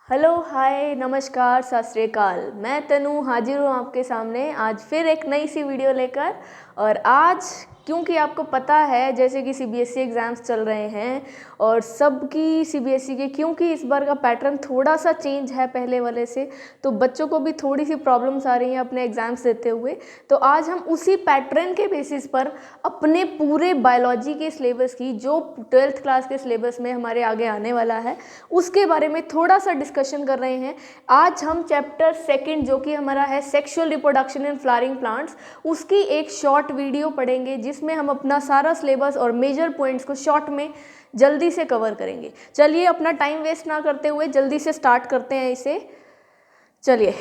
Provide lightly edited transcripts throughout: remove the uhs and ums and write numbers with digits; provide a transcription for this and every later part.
Hello, हाय, नमस्कार, सत श्री अकाल। मैं तनु हाजिर हूँ आपके सामने आज फिर एक नई सी वीडियो लेकर। और आज क्योंकि आपको पता है जैसे कि सीबीएसई एग्ज़ाम्स चल रहे हैं और सबकी सीबीएसई के, क्योंकि इस बार का पैटर्न थोड़ा सा चेंज है पहले वाले से, तो बच्चों को भी थोड़ी सी प्रॉब्लम्स आ रही हैं अपने एग्ज़ाम्स देते हुए। तो आज हम उसी पैटर्न के बेसिस पर अपने पूरे बायोलॉजी के सिलेबस की, जो 12th क्लास के सिलेबस में हमारे आगे आने वाला है, उसके बारे में थोड़ा सा डिस्कशन कर रहे हैं। आज हम चैप्टर 2 जो कि हमारा है sexual reproduction in flowering plants, उसकी एक शॉर्ट वीडियो पढ़ेंगे जिसमें हम अपना सारा सिलेबस और मेजर पॉइंट्स को शॉर्ट में जल्दी से कवर करेंगे। चलिए अपना टाइम वेस्ट ना करते हुए जल्दी से स्टार्ट करते हैं इसे। चलिए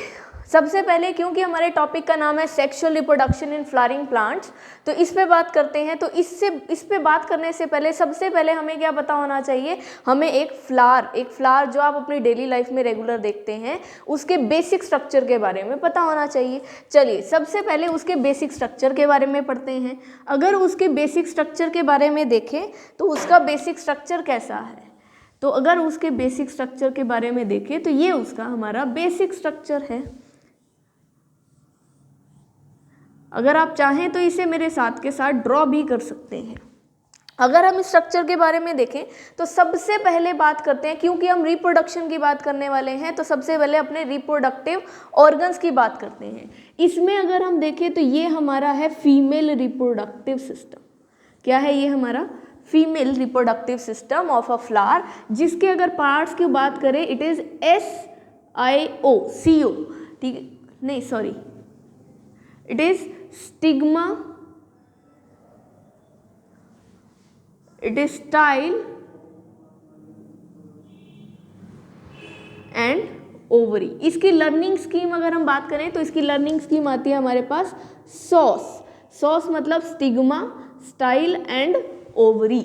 सबसे पहले, क्योंकि हमारे टॉपिक का नाम है sexual reproduction in flowering plants, तो इस पे बात करते हैं। तो इस पे बात करने से पहले सबसे पहले हमें क्या पता होना चाहिए, हमें एक फ्लावर जो आप अपनी डेली लाइफ में रेगुलर देखते हैं उसके बेसिक स्ट्रक्चर के बारे में पता होना चाहिए। चलिए सबसे पहले उसके बेसिक स्ट्रक्चर के बारे में पढ़ते हैं। अगर उसके बेसिक स्ट्रक्चर के बारे में देखें तो उसका बेसिक स्ट्रक्चर कैसा है, तो अगर उसके बेसिक स्ट्रक्चर के बारे में देखें तो ये उसका हमारा बेसिक स्ट्रक्चर है। अगर आप चाहें तो इसे मेरे साथ के साथ ड्रॉ भी कर सकते हैं। अगर हम इस स्ट्रक्चर के बारे में देखें तो सबसे पहले बात करते हैं, क्योंकि हम रिप्रोडक्शन की बात करने वाले हैं, तो सबसे पहले अपने रिप्रोडक्टिव ऑर्गन्स की बात करते हैं। इसमें अगर हम देखें तो ये हमारा है फीमेल रिप्रोडक्टिव सिस्टम। क्या है ये हमारा? Female reproductive system of a flower, जिसके अगर पार्ट्स की बात करें इट इज SIOCO, ठीक नहीं sorry, it is stigma, it is style and ovary। इसकी लर्निंग स्कीम अगर हम बात करें तो इसकी लर्निंग स्कीम आती है हमारे पास सॉस मतलब stigma, style and ovary.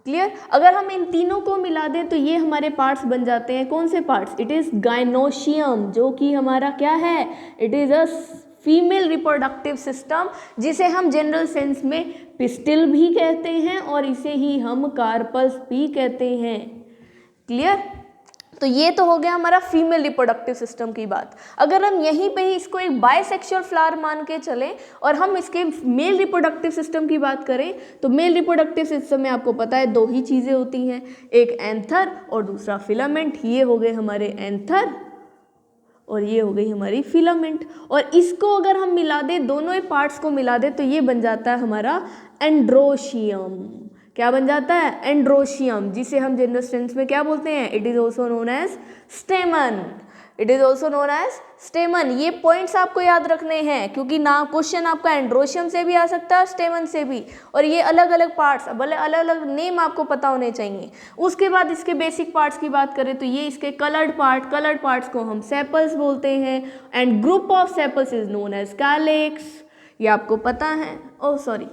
Clear? अगर हम इन तीनों को मिला दें तो ये हमारे पार्ट्स बन जाते हैं। कौन से पार्ट्स? इट इज गाइनोशियम, जो कि हमारा क्या है? It is a female reproductive system, जिसे हम जनरल सेंस में पिस्टिल भी कहते हैं और इसे ही हम कार्पस भी कहते हैं। क्लियर? तो ये तो हो गया हमारा फीमेल रिप्रोडक्टिव सिस्टम की बात। अगर हम यहीं पे ही इसको एक बायसेक्सुअल फ्लावर मान के चलें और हम इसके मेल रिप्रोडक्टिव सिस्टम की बात करें तो मेल रिप्रोडक्टिव सिस्टम में आपको पता है दो ही चीज़ें होती हैं, एक एंथर और दूसरा फिलामेंट। ये हो गए हमारे एंथर और ये हो गई हमारी फिलामेंट। और इसको अगर हम मिला दें, दोनों ही पार्ट्स को मिला दें, तो ये बन जाता है हमारा एंड्रोशियम। क्या बन जाता है? एंड्रोशियम, जिसे हम जनरल सेंस में क्या बोलते हैं? It is also known as stamen. It is also known as stamen. ये पॉइंट्स आपको याद रखने हैं, क्योंकि ना क्वेश्चन आपका एंड्रोशियम से भी आ सकता है, स्टेमन से भी, और ये अलग अलग पार्ट्स, अलग अलग नेम आपको पता होने चाहिए। उसके बाद इसके बेसिक पार्ट्स की बात करें तो ये इसके कलर्ड पार्ट्स को हम सेपल्स बोलते हैं, and group of sepals is known as calyx. ये आपको पता है। Oh sorry,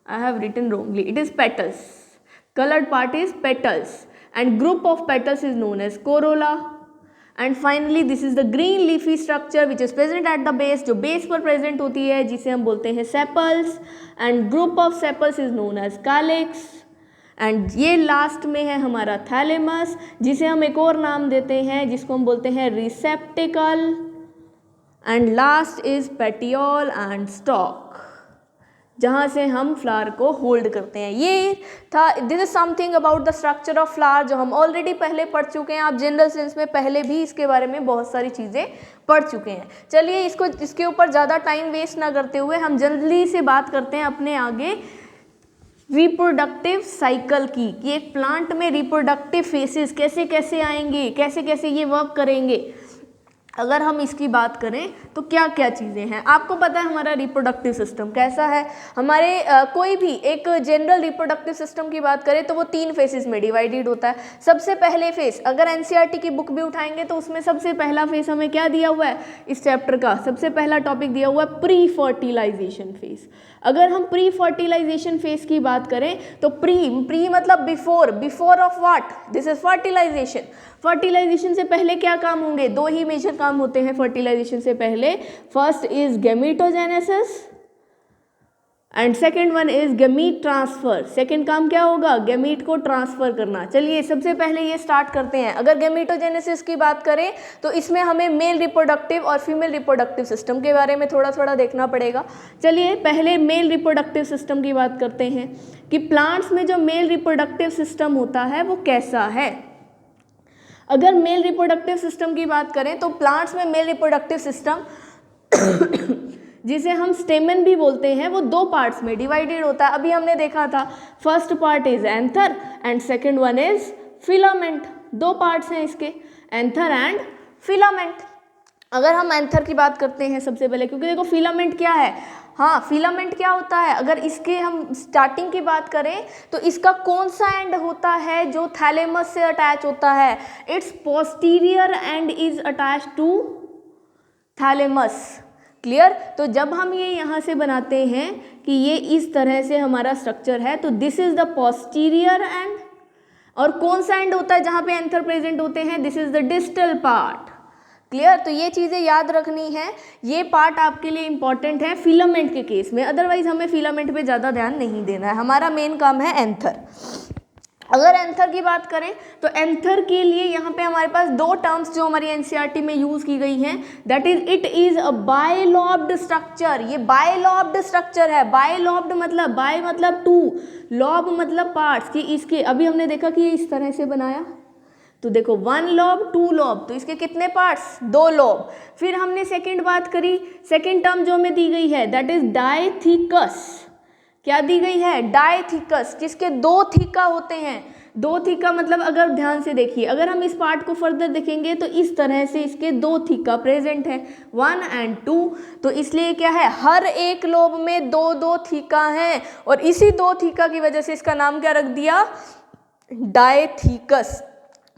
I have written wrongly. It is petals. Colored part is petals and group of petals is known as corolla. And finally this is the green leafy structure which is present at the base, जो base पर present होती है, जिसे हम बोलते हैं sepals, and group of sepals is known as calyx. And ये last में है हमारा थैलेमस, जिसे हम एक और नाम देते हैं जिसको हम बोलते हैं रिसेप्टिकल। And last is petiole and stock, जहाँ से हम फ्लावर को होल्ड करते हैं। ये था, this is something about the structure of flower, जो हम ऑलरेडी पहले पढ़ चुके हैं। आप जनरल सेंस में पहले भी इसके बारे में बहुत सारी चीज़ें पढ़ चुके हैं। चलिए इसके ऊपर ज़्यादा टाइम वेस्ट ना करते हुए हम जल्दी से बात करते हैं अपने आगे रिप्रोडक्टिव साइकिल की, कि एक प्लांट में रिप्रोडक्टिव फेसेस कैसे कैसे आएंगे, कैसे कैसे ये वर्क करेंगे। अगर हम इसकी बात करें तो क्या क्या चीज़ें हैं, आपको पता है हमारा रिप्रोडक्टिव सिस्टम कैसा है। हमारे कोई भी एक जनरल रिप्रोडक्टिव सिस्टम की बात करें तो वो 3 फेसेस में डिवाइडेड होता है। सबसे पहले फेस, अगर एनसीईआरटी की बुक भी उठाएंगे तो उसमें सबसे पहला फेस हमें क्या दिया हुआ है, इस चैप्टर का सबसे पहला टॉपिक दिया हुआ है प्री फर्टिलाइजेशन फेस। अगर हम प्री फर्टिलाइजेशन फेस की बात करें तो प्री मतलब before of what, this is fertilization. Fertilization से पहले क्या काम होंगे? 2 ही मेजर काम होते हैं फर्टिलाइजेशन से पहले। First is gametogenesis and second one is gamete transfer. Second काम क्या होगा, गैमीट को ट्रांसफर करना। चलिए सबसे पहले ये स्टार्ट करते हैं। अगर गैमीटोजेनेसिस की बात करें तो इसमें हमें मेल रिप्रोडक्टिव और फीमेल रिप्रोडक्टिव सिस्टम के बारे में थोड़ा थोड़ा देखना पड़ेगा। चलिए पहले मेल रिप्रोडक्टिव सिस्टम की बात करते हैं कि प्लांट्स में जो मेल रिप्रोडक्टिव सिस्टम होता है वो कैसा है। अगर मेल रिप्रोडक्टिव सिस्टम की बात करें तो प्लांट्स में मेल रिप्रोडक्टिव सिस्टम जिसे हम स्टेमन भी बोलते हैं वो दो पार्ट्स में डिवाइडेड होता है। अभी हमने देखा था first part is anther and second one is filament. दो पार्ट्स हैं इसके, एंथर एंड फिलामेंट। अगर हम एंथर की बात करते हैं सबसे पहले, क्योंकि देखो फिलामेंट क्या है, हाँ फिलामेंट क्या होता है, अगर इसके हम स्टार्टिंग की बात करें तो इसका कौन सा एंड होता है जो थैलेमस से अटैच होता है, its posterior end is attach to thalamus. Clear. तो जब हम ये यहाँ से बनाते हैं कि ये इस तरह से हमारा स्ट्रक्चर है तो this is the posterior and, और कौन सा एंड होता है जहाँ पे एंथर प्रेजेंट होते हैं, this is the distal part. Clear. तो ये चीज़ें याद रखनी है, ये पार्ट आपके लिए इंपॉर्टेंट है फिलामेंट के केस में, अदरवाइज हमें फिलामेंट पे ज़्यादा ध्यान नहीं देना है, हमारा मेन काम है एंथर। अगर एंथर की बात करें तो एंथर के लिए यहाँ पे हमारे पास दो टर्म्स जो हमारी एनसीईआरटी में यूज़ की गई हैं, that is it is a bilobed structure. ये बायलॉब्ड स्ट्रक्चर है। बायलॉब्ड मतलब बाय मतलब टू, लॉब मतलब पार्ट्स, कि इसके अभी हमने देखा कि ये इस तरह से बनाया तो देखो वन लॉब टू लॉब, तो इसके कितने पार्ट्स, दो लॉब। फिर हमने सेकेंड बात करी, सेकेंड टर्म जो हमें दी गई है दैट इज डायथिकस। क्या दी गई है, डायथिकस, जिसके दो थीका होते हैं। दो थीका मतलब अगर ध्यान से देखिए, अगर हम इस पार्ट को फर्दर देखेंगे तो इस तरह से इसके दो थीका प्रेजेंट है, 1 एंड 2। तो इसलिए क्या है, हर एक लोब में दो दो थीका हैं, और इसी दो थीका की वजह से इसका नाम क्या रख दिया, डायथिकस।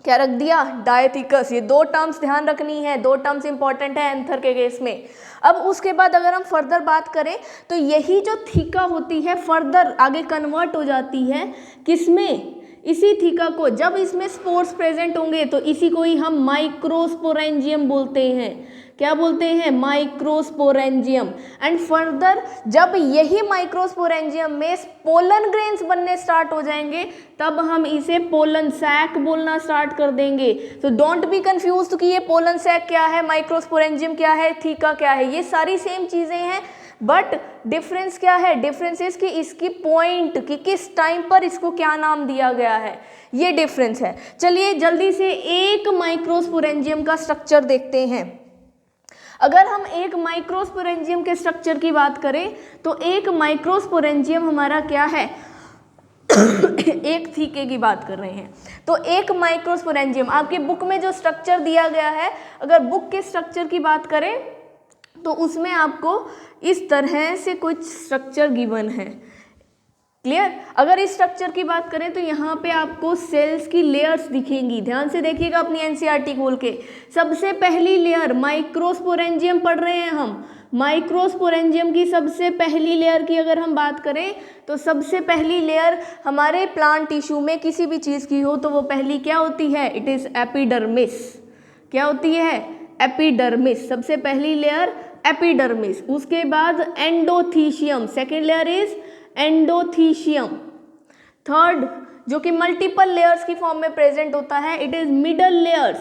क्या रख दिया, डायथिकस। ये दो टर्म्स ध्यान रखनी है, दो टर्म्स इंपॉर्टेंट है एंथर के केस में। अब उसके बाद अगर हम फर्दर बात करें तो यही जो थीका होती है फर्दर आगे कन्वर्ट हो जाती है किसमें, इसी थीका को, जब इसमें स्पोर्स प्रेजेंट होंगे तो इसी को ही हम माइक्रोस्पोरेंजियम बोलते हैं। क्या बोलते हैं, माइक्रोस्पोरेंजियम। एंड फर्दर जब यही माइक्रोस्पोरेंजियम में पोलन ग्रेन्स बनने स्टार्ट हो जाएंगे तब हम इसे पोलन सैक बोलना स्टार्ट कर देंगे। तो डोंट बी कंफ्यूज्ड कि ये पोलन सैक क्या है, माइक्रोस्पोरेंजियम क्या है, थीका क्या है, ये सारी सेम चीज़ें हैं, बट डिफरेंस क्या है, डिफरेंस इज कि इसकी पॉइंट, कि किस टाइम पर इसको क्या नाम दिया गया है, ये डिफरेंस है। चलिए जल्दी से एक माइक्रोस्पोरेंजियम का स्ट्रक्चर देखते हैं। अगर हम एक माइक्रोस्पोरेंजियम के स्ट्रक्चर की बात करें तो एक माइक्रोस्पोरेंजियम हमारा क्या है एक थीके की बात कर रहे हैं, तो एक माइक्रोस्पोरेंजियम आपकी बुक में जो स्ट्रक्चर दिया गया है, अगर बुक के स्ट्रक्चर की बात करें तो उसमें आपको इस तरह से कुछ स्ट्रक्चर गिवन है। क्लियर। अगर इस स्ट्रक्चर की बात करें तो यहाँ पे आपको सेल्स की लेयर्स दिखेंगी, ध्यान से देखिएगा अपनी एनसीईआरटी खोल के। सबसे पहली लेयर माइक्रोस्पोरेंजियम पढ़ रहे हैं हम, माइक्रोस्पोरेंजियम की सबसे पहली लेयर की अगर हम बात करें तो सबसे पहली लेयर हमारे प्लांट टिश्यू में किसी भी चीज़ की हो तो वो पहली क्या होती है, इट इज़ एपिडर्मिस। क्या होती है, एपिडर्मिस, सबसे पहली लेयर एपिडर्मिस। उसके बाद endothecium, second layer is endothecium. Third जो कि मल्टीपल लेयर्स की फॉर्म में प्रेजेंट होता है, इट इज मिडल लेयर्स।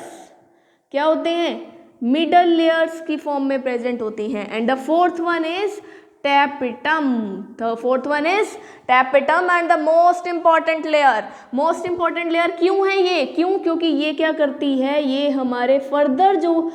क्या होते हैं, मिडल लेयर्स की फॉर्म में प्रेजेंट होती हैं। And the fourth one is tapetum, the fourth one is tapetum and the most important layer. Most important layer क्यों है ये, क्यों, क्योंकि ये क्या करती है, ये हमारे फर्दर जो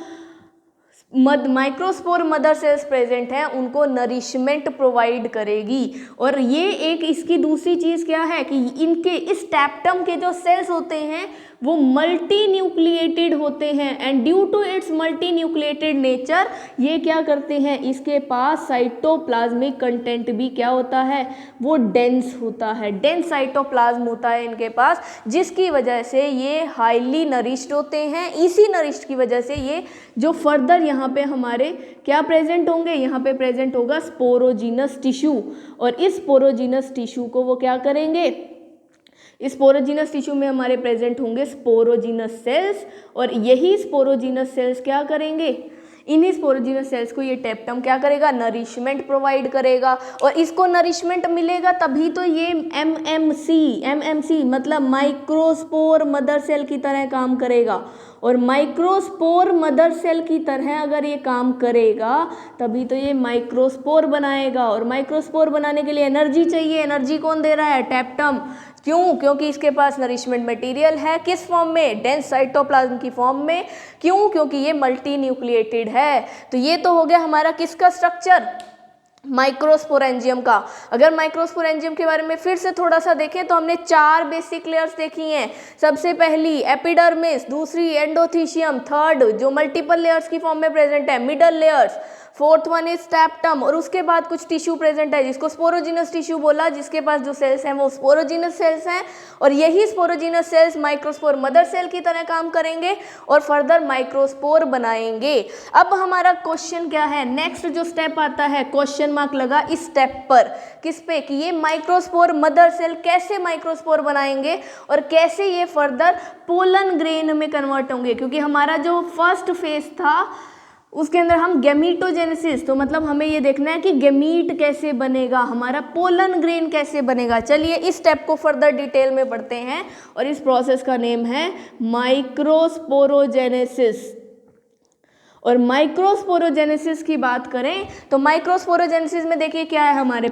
माइक्रोस्पोर मदर सेल्स प्रेजेंट हैं उनको नरिशमेंट प्रोवाइड करेगी। और ये एक इसकी दूसरी चीज़ क्या है कि इनके इस टैप्टम के जो सेल्स होते हैं वो मल्टी न्यूक्लिएटेड होते हैं, and due to its multi nucleated nature ये क्या करते हैं, इसके पास साइटोप्लाज्मिक कंटेंट भी क्या होता है, वो डेंस होता है, डेंस साइटोप्लाज्म होता है इनके पास, जिसकी वजह से ये हाईली नरिश्ड होते हैं। इसी नरिश्ड की वजह से ये जो फर्दर यहाँ पे हमारे क्या प्रेजेंट होंगे, यहाँ पे प्रेजेंट होगा स्पोरोजीनस टिश्यू, और इस स्पोरोजीनस टिश्यू को वो क्या करेंगे, इस स्पोरोजीनस टिश्यू में हमारे प्रेजेंट होंगे स्पोरोजीनस सेल्स, और यही स्पोरोजीनस सेल्स क्या करेंगे, इन्हीं स्पोरोजिनस सेल्स को ये टेप्टम क्या करेगा, नरिशमेंट प्रोवाइड करेगा, और इसको नरिशमेंट मिलेगा तभी तो ये एमएमसी मतलब माइक्रोस्पोर मदर सेल की तरह काम करेगा, और माइक्रोस्पोर मदर सेल की तरह अगर ये काम करेगा तभी तो ये माइक्रोस्पोर बनाएगा, और माइक्रोस्पोर बनाने के लिए एनर्जी चाहिए। एनर्जी कौन दे रहा है, टेप्टम। क्यों, क्योंकि इसके पास नरिशमेंट मटेरियल है, किस फॉर्म में, डेंस साइटोप्लाज्म की फॉर्म में। क्यों, क्योंकि ये मल्टी न्यूक्लिएटेड है। तो ये तो हो गया हमारा किसका स्ट्रक्चर, माइक्रोस्पोरेंजियम का। अगर माइक्रोस्पोरेंजियम के बारे में फिर से थोड़ा सा देखें तो हमने 4 बेसिक लेयर्स देखी हैं। सबसे पहली एपिडर्मिस, दूसरी एंडोथीशियम, थर्ड जो मल्टीपल लेयर्स की फॉर्म में प्रेजेंट है middle layers, fourth one is टेप्टम, और उसके बाद कुछ टिश्यू प्रेजेंट है जिसको स्पोरोजिनस टिश्यू बोला, जिसके पास जो सेल्स हैं वो स्पोरोजिनस सेल्स हैं, और यही sporogenous cells microspore mother cell की तरह काम करेंगे और फर्दर माइक्रोस्पोर बनाएंगे। अब हमारा क्वेश्चन क्या है, नेक्स्ट जो स्टेप आता है, क्वेश्चन मार्क लगा इस स्टेप पर, किस पे, कि ये माइक्रोस्पोर मदर सेल कैसे माइक्रोस्पोर बनाएंगे और कैसे ये फर्दर पोलन ग्रेन में कन्वर्ट होंगे। क्योंकि हमारा जो फर्स्ट फेज था उसके अंदर हम गैमीटोजेनेसिस, तो मतलब हमें ये देखना है कि गैमीट कैसे बनेगा, हमारा पोलन ग्रेन कैसे बनेगा। चलिए इस स्टेप को फर्दर डिटेल में पढ़ते हैं, और इस प्रोसेस का नेम है माइक्रोस्पोरोजेनेसिस। और माइक्रोस्पोरोजेनेसिस की बात करें तो माइक्रोस्पोरोजेनेसिस में देखिए क्या है हमारे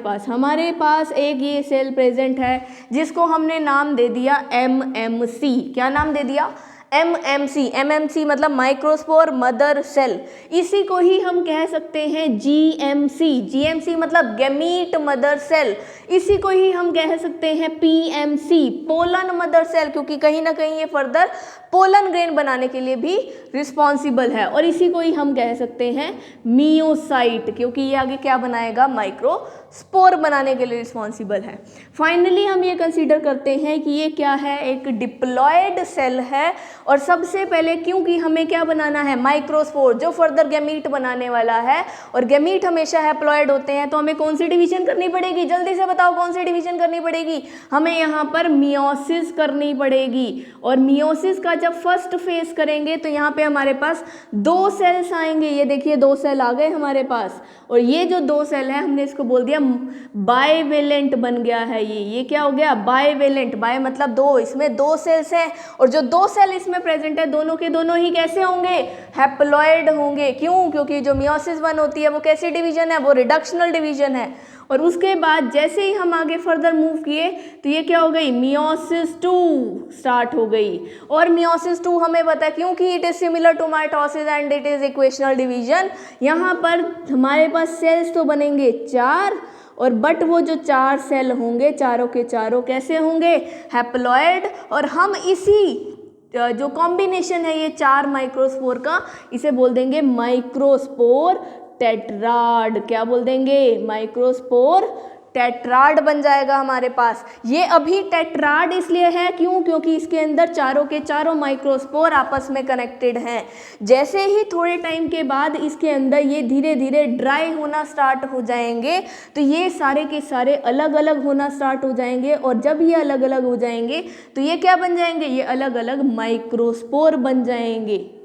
पास एक ये सेल प्रेजेंट है जिसको हमने नाम दे दिया एमएमसी। क्या नाम दे दिया, एमएमसी मतलब माइक्रोस्पोर मदर सेल। इसी को ही हम कह सकते हैं जीएमसी मतलब गैमीट मदर सेल। इसी को ही हम कह सकते हैं पीएमसी, पोलन मदर सेल, क्योंकि कहीं ना कहीं ये फर्दर पोलन ग्रेन बनाने के लिए भी रिस्पॉन्सिबल है। और इसी को ही हम कह सकते हैं मियोसाइट, क्योंकि ये आगे क्या बनाएगा, माइक्रोस्पोर बनाने के लिए रिस्पॉन्सिबल है। फाइनली हम ये कंसीडर करते हैं कि ये क्या है, एक डिप्लॉयड सेल है। और सबसे पहले क्योंकि हमें क्या बनाना है, माइक्रोस्पोर, जो फर्दर गैमीट बनाने वाला है, और गैमीट हमेशा हैप्लॉयड होते हैं, तो हमें कौन सी डिवीजन करनी पड़ेगी, जल्दी से बताओ कौन सी डिवीजन करनी पड़ेगी, हमें यहाँ पर मियोसिस करनी पड़ेगी। और मियोसिस का जब फर्स्ट फेज करेंगे तो यहाँ पे हमारे पास 2 सेल्स आएंगे। ये देखिए 2 सेल आ गए हमारे पास, और ये जो 2 सेल है हमने इसको बोल दिया बाइवेलेंट बन गया है। ये क्या हो गया, बाइवेलेंट, बाय मतलब 2, इसमें 2 सेल्स हैं, और जो 2 सेल इसमें प्रेजेंट है दोनों के दोनों ही कैसे होंगे, हैप्लॉयड होंगे। क्यों, क्योंकि जो मियोसिस 1 होती है वो कैसी डिवीजन है, वो रिडक्शनल डिवीजन है। और उसके बाद जैसे ही हम आगे फर्दर मूव किए तो ये क्या हो गई, मियोसिस 2 स्टार्ट हो गई। और मियोसिस 2 हमें पता है क्योंकि it is similar to mitosis and it is equational division. यहाँ पर हमारे पास सेल्स तो बनेंगे 4, और बट वो जो 4 सेल होंगे चारों के चारों कैसे होंगे, हैप्लॉयड। और हम इसी जो कॉम्बिनेशन है ये 4 माइक्रोस्पोर का, इसे बोल देंगे माइक्रोस्पोर टेट्राड। क्या बोल देंगे, माइक्रोस्पोर टेट्राड बन जाएगा हमारे पास। ये अभी टेट्राड इसलिए है क्यों, क्योंकि इसके अंदर चारों के चारों माइक्रोस्पोर आपस में कनेक्टेड हैं। जैसे ही थोड़े टाइम के बाद इसके अंदर ये धीरे धीरे ड्राई होना स्टार्ट हो जाएंगे तो ये सारे के सारे अलग अलग होना स्टार्ट हो जाएंगे, और जब ये अलग अलग हो जाएंगे तो ये क्या बन जाएंगे, ये अलग अलग माइक्रोस्पोर बन जाएंगे।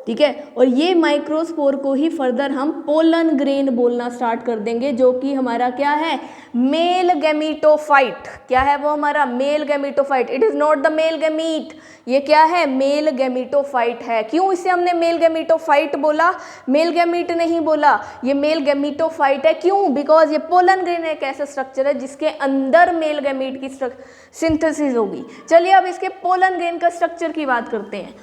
ठीक है, और ये माइक्रोस्पोर को ही फर्दर हम पोलन ग्रेन बोलना स्टार्ट कर देंगे, जो कि हमारा क्या है, मेल गैमीटोफाइट। क्या है वो हमारा, male gametophyte. It is not the male gamete, ये क्या है, मेल गैमीटोफाइट है। क्यों इसे हमने मेल गैमीटोफाइट बोला, मेल गैमीट नहीं बोला, ये मेल गैमीटोफाइट है। क्यों, बिकॉज ये पोलन ग्रेन एक ऐसा स्ट्रक्चर है जिसके अंदर मेल गैमीट की सिंथेसिस होगी। चलिए अब इसके पोलन ग्रेन का स्ट्रक्चर की बात करते हैं।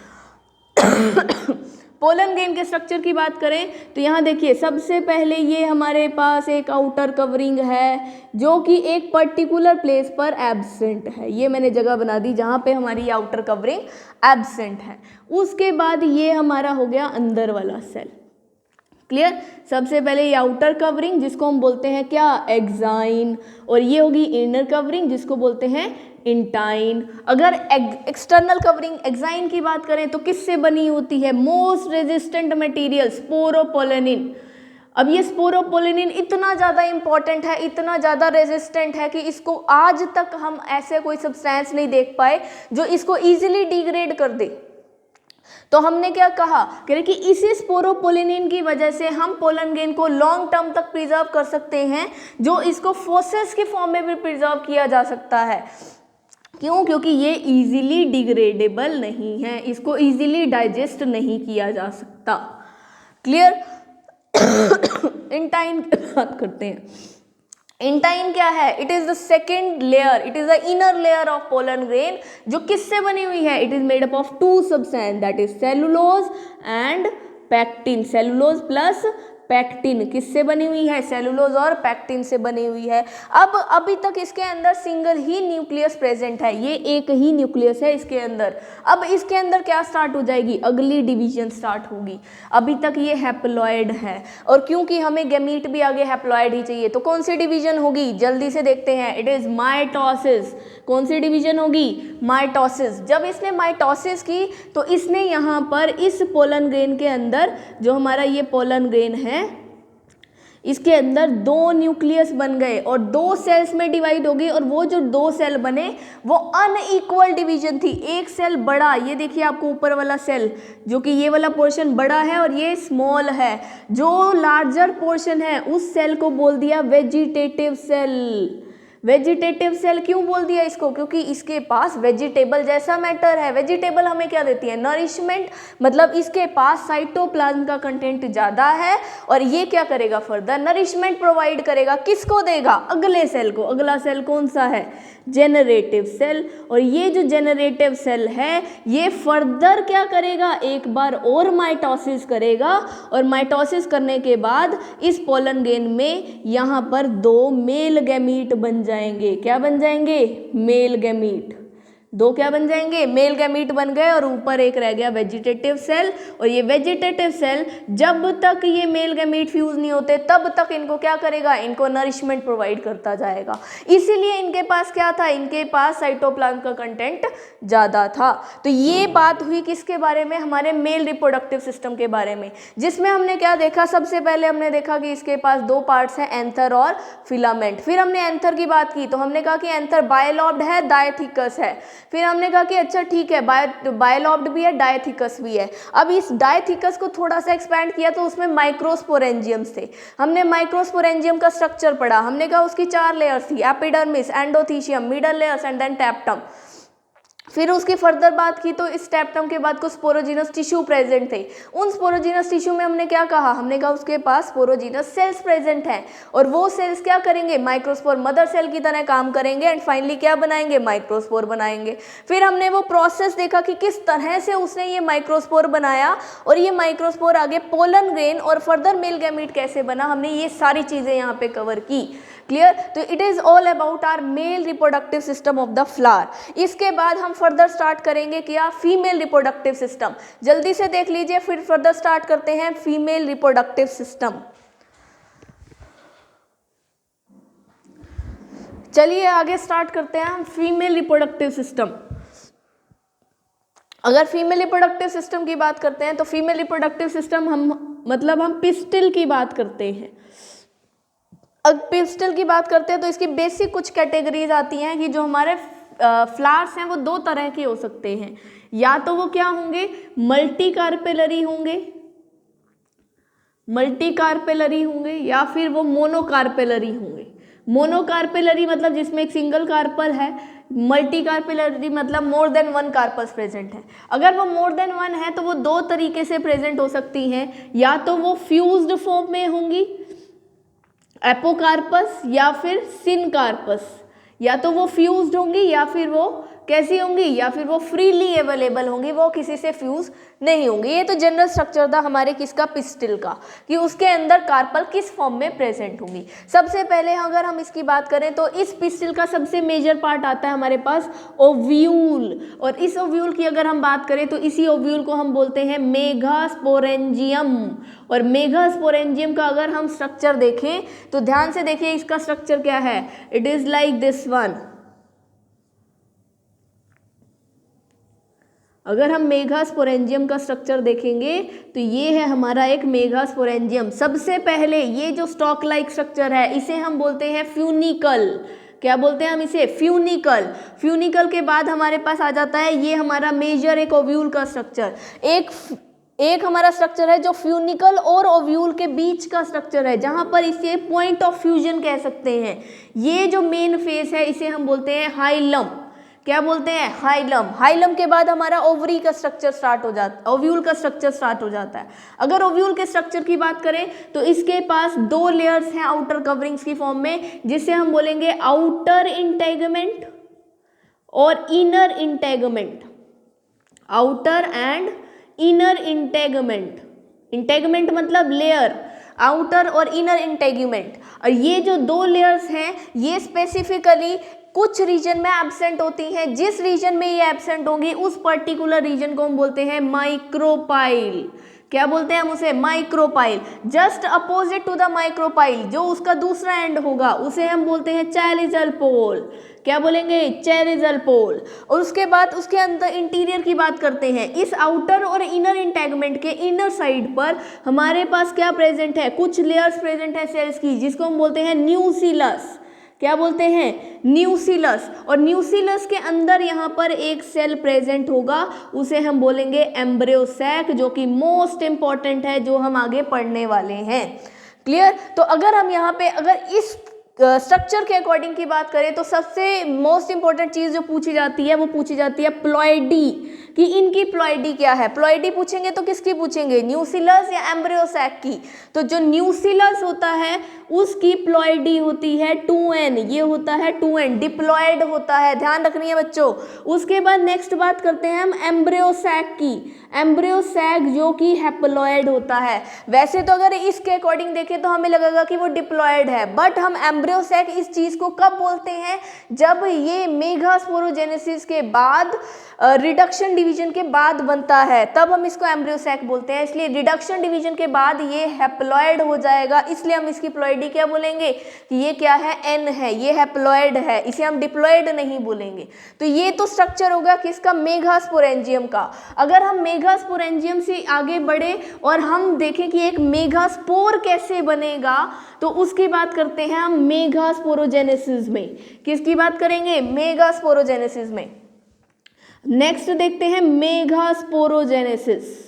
पोलन ग्रेन के स्ट्रक्चर की बात करें तो यहाँ देखिए सबसे पहले ये हमारे पास एक आउटर कवरिंग है जो कि एक पर्टिकुलर प्लेस पर एब्सेंट है। ये मैंने जगह बना दी जहाँ पे हमारी आउटर कवरिंग एब्सेंट है। उसके बाद ये हमारा हो गया अंदर वाला सेल। क्लियर, सबसे पहले ये आउटर कवरिंग जिसको हम बोलते हैं क्या, एक्साइन, और ये होगी इनर कवरिंग जिसको बोलते हैं इंटाइन। अगर एक्सटर्नल कवरिंग एक्साइन की बात करें तो किससे बनी होती है, मोस्ट रेजिस्टेंट मटेरियल स्पोरोपोलेनिन। अब ये स्पोरोपोलेनिन इतना ज़्यादा इंपॉर्टेंट है, इतना ज़्यादा रेजिस्टेंट है कि इसको आज तक हम ऐसे कोई सब्सटेंस नहीं देख पाए जो इसको ईजिली डिग्रेड कर दे। तो हमने क्या कहा कि इसी स्पोरोपोलिनिन की वजह से हम पोलन ग्रेन को लॉन्ग टर्म तक प्रिजर्व कर सकते हैं, जो इसको फोसेस के फॉर्म में भी प्रिजर्व किया जा सकता है। क्यों? क्योंकि ये इजीली डिग्रेडेबल नहीं है, इसको इजीली डाइजेस्ट नहीं किया जा सकता। क्लियर? इंटाइन की बात करते हैं। इंटाइन क्या है? It is the second layer, it is the inner layer of pollen grain, जो किससे बनी हुई है? It is made up of two substance, that is cellulose and pectin. Cellulose plus pectin किससे बनी हुई है? सेलुलोज और पैक्टिन से बनी हुई है। अब अभी तक इसके अंदर सिंगल ही न्यूक्लियस प्रेजेंट है, ये एक ही न्यूक्लियस है इसके अंदर। अब इसके अंदर क्या स्टार्ट हो जाएगी? अगली डिवीजन स्टार्ट होगी। अभी तक ये हैप्लॉइड है, और क्योंकि हमें गैमीट भी आगे हैप्लॉइड ही चाहिए, तो कौन सी डिवीजन होगी? जल्दी से देखते हैं। It is mitosis. कौन सी डिवीजन होगी? माइटोसिस। जब इसने माइटोसिस की तो इसने यहाँ पर इस पोलन ग्रेन के अंदर, जो हमारा ये पोलन ग्रेन है, इसके अंदर दो न्यूक्लियस बन गए और दो सेल्स में डिवाइड हो गई, और वो जो दो सेल बने वो अनइक्वल डिवीजन थी। एक सेल बड़ा, ये देखिए आपको ऊपर वाला सेल, जो कि ये वाला पोर्शन बड़ा है और ये स्मॉल है। जो लार्जर पोर्शन है उस सेल को बोल दिया वेजिटेटिव सेल। वेजिटेटिव सेल क्यों बोल दिया इसको? क्योंकि इसके पास वेजिटेबल जैसा मैटर है। वेजिटेबल हमें क्या देती है? नरिशमेंट, मतलब इसके पास साइटोप्लाज्म का कंटेंट ज़्यादा है, और ये क्या करेगा? फर्दर नरिशमेंट प्रोवाइड करेगा। किसको देगा? अगले सेल को। अगला सेल कौन सा है? Generative cell. और ये जो जेनरेटिव सेल है ये फर्दर क्या करेगा? एक बार और माइटोसिस करेगा, और माइटोसिस करने के बाद इस पोलन ग्रेन में यहाँ पर दो मेल गैमीट बन जाएंगे। क्या बन जाएंगे? Male gamete. दो क्या बन जाएंगे? मेल गैमीट बन गए, और ऊपर एक रह गया वेजिटेटिव सेल। और ये वेजिटेटिव सेल जब तक ये मेल गैमीट फ्यूज नहीं होते तब तक इनको क्या करेगा? इनको नरिशमेंट प्रोवाइड करता जाएगा। इसीलिए इनके पास क्या था? इनके पास साइटोप्लाज्म का कंटेंट ज़्यादा था। तो ये बात हुई किसके बारे में? हमारे मेल रिप्रोडक्टिव सिस्टम के बारे में, जिसमें हमने क्या देखा? सबसे पहले हमने देखा कि इसके पास दो पार्ट्स हैं, एंथर और फिलामेंट। फिर हमने एंथर की बात की तो हमने कहा कि एंथर बायलॉब्ड है, डायथिकस है। फिर हमने कहा कि अच्छा ठीक है, बायलॉब्ड भी है, डायथिकस भी है। अब इस डायथिकस को थोड़ा सा एक्सपैंड किया तो उसमें माइक्रोस्पोरेंजियम्स थे। हमने माइक्रोस्पोरेंजियम का स्ट्रक्चर पढ़ा। हमने कहा उसकी 4 लेयर्स थी, epidermis, endothecium, middle layers and then tapetum. फिर उसकी फर्दर बात की तो इस टैप्टम के बाद कुछ स्पोरोजिनस टिश्यू प्रेजेंट थे। उन स्पोरोजिनस टिश्यू में हमने क्या कहा? हमने कहा उसके पास स्पोरोजिनस सेल्स प्रेजेंट हैं, और वो सेल्स क्या करेंगे? माइक्रोस्पोर मदर सेल की तरह काम करेंगे, एंड फाइनली क्या बनाएंगे? माइक्रोस्पोर बनाएंगे। फिर हमने वो प्रोसेस देखा कि किस तरह से उसने ये माइक्रोस्पोर बनाया, और ये माइक्रोस्पोर आगे पोलन ग्रेन और फर्दर मेल गैमीट कैसे बना। हमने ये सारी चीज़ें यहाँ पे कवर की। क्लियर? तो it is all about our male reproductive system of the flower. इसके बाद हम फर्दर स्टार्ट करेंगे क्या? Female reproductive system. जल्दी से देख लीजिए, फिर फर्दर स्टार्ट करते हैं फीमेल रिप्रोडक्टिव सिस्टम। चलिए आगे स्टार्ट करते हैं हम फीमेल रिप्रोडक्टिव सिस्टम। अगर फीमेल रिप्रोडक्टिव सिस्टम की बात करते हैं तो फीमेल रिप्रोडक्टिव सिस्टम हम पिस्टिल की बात करते हैं। अब पिस्टिल की बात करते हैं तो इसकी बेसिक कुछ कैटेगरीज आती हैं कि जो हमारे फ्लावर्स हैं वो दो तरह के हो सकते हैं। या तो वो क्या होंगे? मल्टी कार्पेलरी होंगे, या फिर वो मोनोकार्पेलरी होंगे। मोनोकार्पेलरी मतलब जिसमें एक सिंगल कार्पल है। मल्टी कार्पेलरी मतलब मोर देन 1 कार्पल्स प्रेजेंट है। अगर वो मोर देन 1 है तो वो दो तरीके से प्रेजेंट हो सकती हैं। या तो वो फ्यूज्ड फॉर्म में होंगी, एपोकार्पस या फिर सिनकार्पस। या तो वो फ्यूज्ड होंगी, या फिर वो कैसी होंगी? या फिर वो फ्रीली अवेलेबल होंगी, वो किसी से फ्यूज नहीं होंगी। ये तो जनरल स्ट्रक्चर था हमारे किसका? पिस्टिल का, कि उसके अंदर कार्पल किस फॉर्म में प्रेजेंट होंगी। सबसे पहले अगर हम इसकी बात करें तो इस पिस्टिल का सबसे मेजर पार्ट आता है हमारे पास ओव्यूल। और इस ओव्यूल की अगर हम बात करें तो इसी ओव्यूल को हम बोलते हैं मेगास्पोरेंजियम। और मेगास्पोरेंजियम का अगर हम स्ट्रक्चर देखें तो ध्यान से देखिए, इसका स्ट्रक्चर क्या है? It is like this one. अगर हम मेगास्पोरेंजियम का स्ट्रक्चर देखेंगे तो ये है हमारा एक मेगास्पोरेंजियम। सबसे पहले ये जो स्टॉक लाइक स्ट्रक्चर है इसे हम बोलते हैं फ्यूनिकल। क्या बोलते हैं हम इसे, फ्यूनिकल। फ्यूनिकल के बाद हमारे पास आ जाता है ये हमारा मेजर एक ओव्यूल का स्ट्रक्चर। एक हमारा स्ट्रक्चर है जो फ्यूनिकल और ओव्यूल के बीच का स्ट्रक्चर है, जहां पर इसे पॉइंट ऑफ फ्यूजन कह सकते हैं। ये जो मेन फेस है इसे हम बोलते हैं हाइलम। क्या बोलते हैं, हाइलम। हाइलम के बाद हमारा ओवरी का स्ट्रक्चर स्टार्ट हो जाता, ओव्यूल का स्ट्रक्चर स्टार्ट हो जाता है। अगर ओव्यूल के स्ट्रक्चर की बात करें तो इसके पास 2 लेयर्स हैं आउटर कवरिंग्स की फॉर्म में, जिसे हम बोलेंगे आउटर इंटेगमेंट और inner integument. Outer and inner integument. Integument मतलब लेयर, आउटर और इनर इंटेगमेंट। और ये जो 2 लेयर्स हैं ये स्पेसिफिकली कुछ रीजन में एब्सेंट होती हैं। जिस रीजन में ये एब्सेंट होंगी उस पर्टिकुलर रीजन को हम बोलते हैं माइक्रोपाइल। क्या बोलते हैं हम उसे, micropyle. Just opposite to the micropyle जो उसका दूसरा एंड होगा उसे हम बोलते हैं चैरिजल पोल। क्या बोलेंगे, चैरिजल पोल। और उसके बाद उसके अंदर इंटीरियर की बात करते हैं। इस आउटर और इनर इंटेगमेंट के इनर साइड पर हमारे पास क्या प्रेजेंट है, कुछ लेयर्स प्रेजेंट है सेल्स की, जिसको हम बोलते हैं न्यूसिलस। क्या बोलते हैं, न्यूसिलस। और न्यूसिलस के अंदर यहाँ पर एक सेल प्रेजेंट होगा, उसे हम बोलेंगे एम्ब्रियो सैक, जो कि मोस्ट इंपॉर्टेंट है, जो हम आगे पढ़ने वाले हैं। क्लियर। तो अगर हम यहाँ पे अगर इस स्ट्रक्चर के अकॉर्डिंग की बात करें तो सबसे मोस्ट इंपॉर्टेंट चीज जो पूछी जाती है वो पूछी जाती है प्लॉइडी, कि इनकी प्लॉइडी क्या है। प्लॉइडी पूछेंगे तो किसकी पूछेंगे, न्यूसिलस या एम्ब्रियो सैक की। तो जो न्यूसिलस होता है उसकी प्लॉइडी होती है 2n, ये होता है 2n, डिप्लॉयड होता है, ध्यान रखनी है बच्चों। उसके बाद नेक्स्ट बात करते हैं हम एम्ब्रियो सैक की। एम्ब्रियो सैक जो कि हैप्लॉयड होता है। वैसे तो अगर इसके अकॉर्डिंग देखें तो हमें लगेगा कि वो डिप्लॉयड है, बट हम एम्ब्रियो सैक इस चीज को कब बोलते हैं, जब ये मेगास्पोरोजेनेसिस के बाद रिडक्शन डिवीजन के बाद बनता है, तब हम इसको एम्ब्रियो सैक बोलते हैं। इसलिए रिडक्शन डिवीजन के बाद ये हैप्लॉयड हो जाएगा, इसलिए हम इसकी प्लॉइडी क्या बोलेंगे कि ये क्या है, n है, ये हैप्लॉयड है, इसे हम डिप्लॉयड नहीं बोलेंगे। तो ये तो स्ट्रक्चर होगा किसका, मेगास्पोरेंजियम का। अगर हम मेगास्पोरेंजियम से आगे बढ़े और हम देखें कि एक मेगास्पोर कैसे बनेगा, तो उसकी बात करते हैं हम मेगास्पोरोजेनेसिस में। किसकी बात करेंगे, मेगास्पोरोजेनेसिस में। नेक्स्ट देखते हैं मेगास्पोरोजेनेसिस।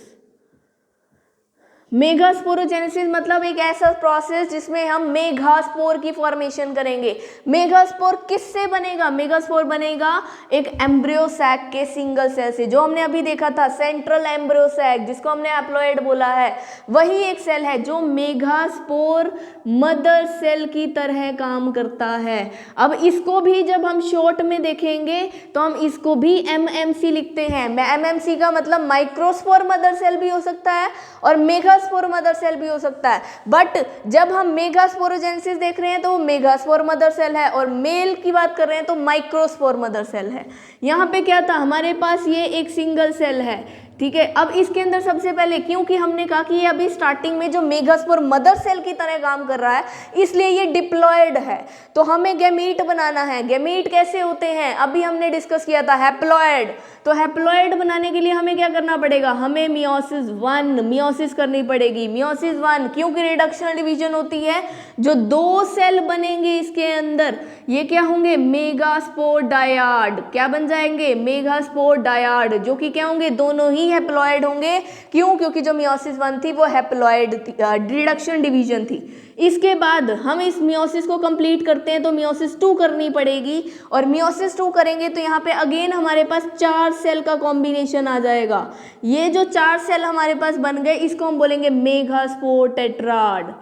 मेगास्पोरोजेनेसिस मतलब एक ऐसा प्रोसेस जिसमें हम मेगास्पोर की फॉर्मेशन करेंगे। मेगास्पोर किससे बनेगा, मेगास्पोर बनेगा एक एम्ब्रियो सैक के सिंगल सेल से, जो हमने अभी देखा था सेंट्रल एम्ब्रियो सैक, जिसको हमने हैप्लॉइड बोला है। वही एक सेल है जो मेगास्पोर मदर सेल की तरह काम करता है। अब इसको भी जब हम शॉर्ट में देखेंगे तो हम इसको भी MMC लिखते हैं। MMC का मतलब माइक्रोस्पोर मदर सेल भी हो सकता है और मेगास्पोर मदर सेल भी हो सकता है। बट जब हम मेगास्पोरोजेनेसिस देख रहे हैं तो वो मेगास्पोर मदर सेल है, और मेल की बात कर रहे हैं तो माइक्रोस्पोर मदर सेल है। यहाँ पे क्या था, हमारे पास ये एक सिंगल सेल है, ठीक है। अब इसके अंदर सबसे पहले, क्योंकि हमने कहा कि ये अभी स्टार्टिंग में जो मेगास्पोर मदर सेल की तरह काम कर रहा है, इसलिए ये डिप्लॉयड है, तो हमें गैमीट बनाना है। गैमीट कैसे होते हैं, अभी हमने डिस्कस किया था, हैप्लॉयड। तो हैप्लॉयड बनाने के लिए हमें क्या करना पड़ेगा, हमें मियोसिस 1 मियोसिस करनी पड़ेगी। मियोसिस 1 क्योंकि रिडक्शन डिवीजन होती है, जो 2 सेल बनेंगे इसके अंदर, ये क्या होंगे, मेगास्पोर डायाड। क्या बन जाएंगे, मेगास्पोर डायाड, जो कि क्या होंगे, दोनों ही हैप्लॉयड होंगे। क्यों, क्योंकि जो मियोसिस 1 थी वो हैप्लॉयड रिडक्शन डिवीजन थी। इसके बाद हम इस मियोसिस को कंप्लीट करते हैं तो मियोसिस 2 करनी पड़ेगी, और मियोसिस 2 करेंगे तो यहाँ पे अगेन हमारे पास 4 सेल का कॉम्बिनेशन आ जाएगा। ये जो 4 सेल हमारे पास बन गए इसको हम बोलेंगे मेगास्पोर टेट्राड।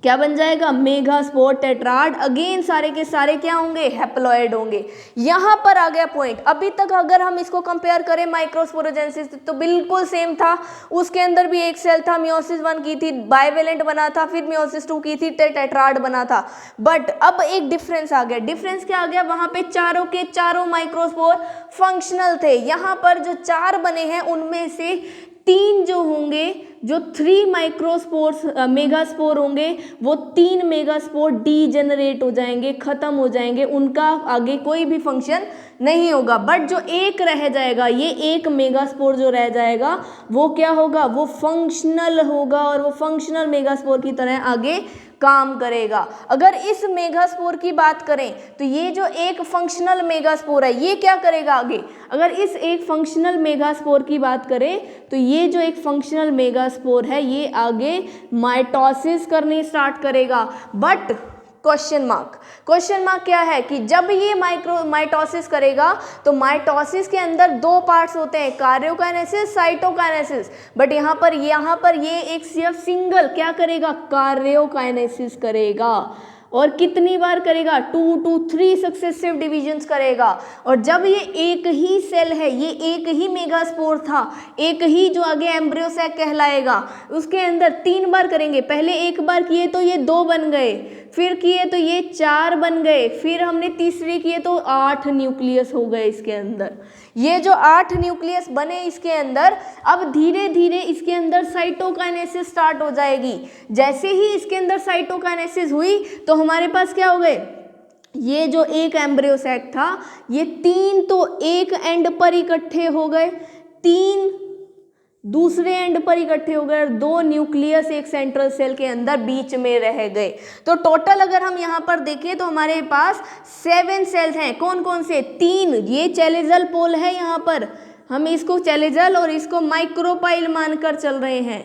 क्या बन जाएगा, मेगास्पोर टेट्राड। अगेन सारे के सारे क्या होंगे, हैप्लॉयड होंगे। यहाँ पर आ गया पॉइंट। अभी तक अगर हम इसको कंपेयर करें माइक्रोस्पोरोजेनेसिस तो बिल्कुल सेम था। उसके अंदर भी एक सेल था, मियोसिस 1 की थी, बाइवेलेंट बना था, फिर मियोसिस 2 की थी, टेट्राड बना था। बट अब एक डिफरेंस आ गया। डिफरेंस क्या आ गया, वहां पे चारों के चारों माइक्रोस्पोर फंक्शनल थे। यहाँ पर जो 4 बने हैं उनमें से 3 जो होंगे, जो 3 माइक्रोस्पोर्स मेगास्पोर होंगे, वो 3 मेगास्पोर डीजेनरेट हो जाएंगे, खत्म हो जाएंगे, उनका आगे कोई भी फंक्शन नहीं होगा, बट जो एक रह जाएगा, ये एक मेगास्पोर जो रह जाएगा वो क्या होगा, वो फंक्शनल होगा और वो फंक्शनल मेगास्पोर की तरह आगे काम करेगा। अगर इस मेगास्पोर की बात करें तो ये जो एक फंक्शनल मेगास्पोर है ये क्या करेगा आगे, अगर इस एक फंक्शनल मेगास्पोर की बात करें तो ये जो एक फंक्शनल मेगास्पोर है ये आगे माइटोसिस करनी स्टार्ट करेगा। बट क्वेश्चन मार्क क्या है कि जब ये माइटोसिस करेगा तो माइटोसिस के अंदर दो पार्ट्स होते हैं, कार्योकाइनेसिस, साइटोकाइनेसिस, बट यहाँ पर ये एक सिर्फ सिंगल क्या करेगा, कार्योकाइनेसिस करेगा। और कितनी बार करेगा, 2 to 3 सक्सेसिव डिविजन्स करेगा। और जब ये एक ही सेल है, ये एक ही मेगास्पोर था, एक ही जो आगे एम्ब्रियो सैक कहलाएगा, उसके अंदर 3 बार करेंगे। पहले एक बार किए तो ये 2 बन गए, फिर किए तो ये 4 बन गए, फिर हमने तीसरी किए तो 8 न्यूक्लियस हो गए इसके अंदर। ये जो 8 न्यूक्लियस बने इसके अंदर, अब धीरे धीरे इसके अंदर साइटोकाइनेसिस स्टार्ट हो जाएगी। जैसे ही इसके अंदर साइटोकाइनेसिस हुई तो हमारे पास क्या हो गए, ये जो एक एम्ब्रियो सैक था ये 3 तो एक एंड पर इकट्ठे हो गए, 3 दूसरे एंड पर इकट्ठे हो गए और 2 न्यूक्लियस एक सेंट्रल सेल के अंदर बीच में रह गए। तो टोटल अगर हम यहाँ पर देखें तो हमारे पास 7 सेल्स हैं। कौन कौन से, 3 ये चैलेजल पोल है, यहाँ पर हम इसको चैलेजल और इसको माइक्रोपाइल मानकर चल रहे हैं,